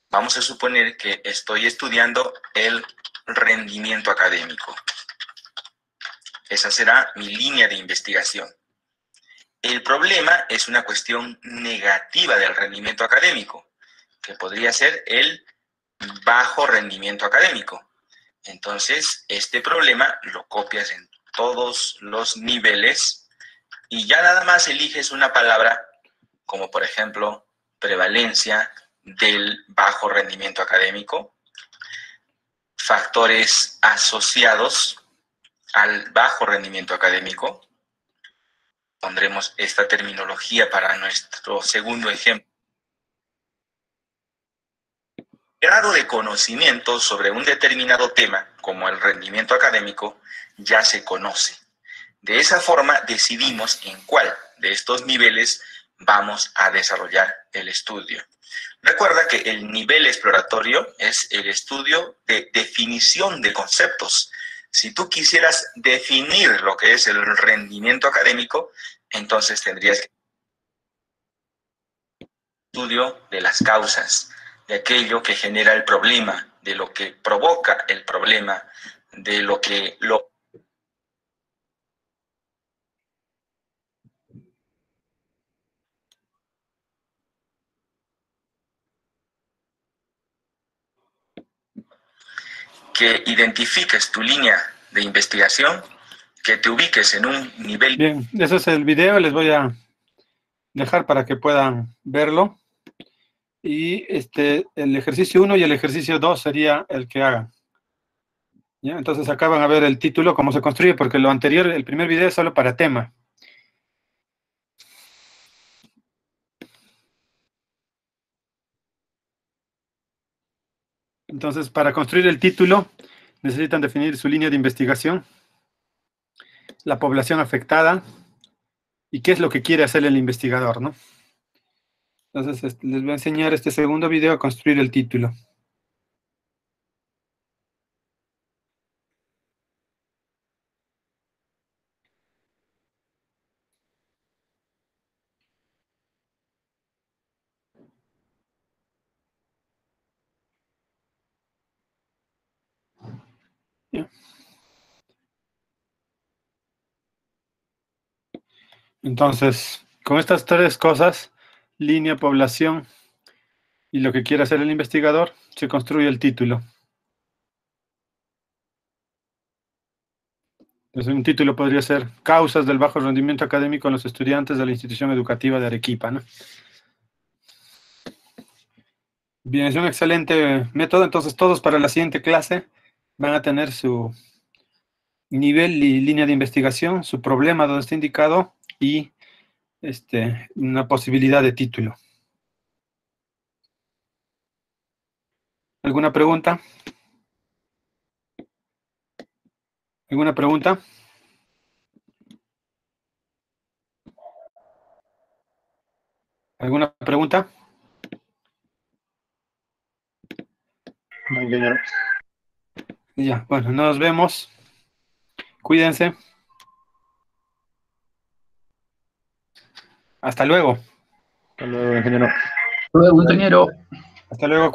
vamos a suponer que estoy estudiando el rendimiento académico. Esa será mi línea de investigación. El problema es una cuestión negativa del rendimiento académico, que podría ser el bajo rendimiento académico. Entonces, este problema lo copias en todos los niveles y ya nada más eliges una palabra, como por ejemplo, prevalencia del bajo rendimiento académico, factores asociados al bajo rendimiento académico. Pondremos esta terminología para nuestro segundo ejemplo. Grado de conocimiento sobre un determinado tema, como el rendimiento académico, ya se conoce. De esa forma decidimos en cuál de estos niveles vamos a desarrollar el estudio. Recuerda que el nivel exploratorio es el estudio de definición de conceptos. Si tú quisieras definir lo que es el rendimiento académico, entonces tendrías que estudio de las causas, de aquello que genera el problema, de lo que provoca el problema, de lo que lo que identifiques tu línea de investigación, que te ubiques en un nivel. Bien, ese es el video, les voy a dejar para que puedan verlo. Y el ejercicio 1 y el ejercicio 2 sería el que hagan. ¿Ya? Entonces acá van a ver el título, cómo se construye, porque lo anterior, el primer video es solo para tema. Entonces, para construir el título, necesitan definir su línea de investigación, la población afectada y qué es lo que quiere hacer el investigador, ¿no? Entonces, les voy a enseñar este segundo video a construir el título. ¿Ya? Entonces, con estas 3 cosas, línea, población y lo que quiere hacer el investigador, se construye el título. Entonces, un título podría ser Causas del bajo rendimiento académico en los estudiantes de la institución educativa de Arequipa, ¿no? Bien, es un excelente método. Entonces, todos para la siguiente clase van a tener su nivel y línea de investigación, su problema donde está indicado y una posibilidad de título. ¿Alguna pregunta? ¿Alguna pregunta? ¿Alguna pregunta? No, ingeniero. Ya, bueno, nos vemos. Cuídense. Hasta luego. Hasta luego, ingeniero. Luego, ingeniero. Hasta luego.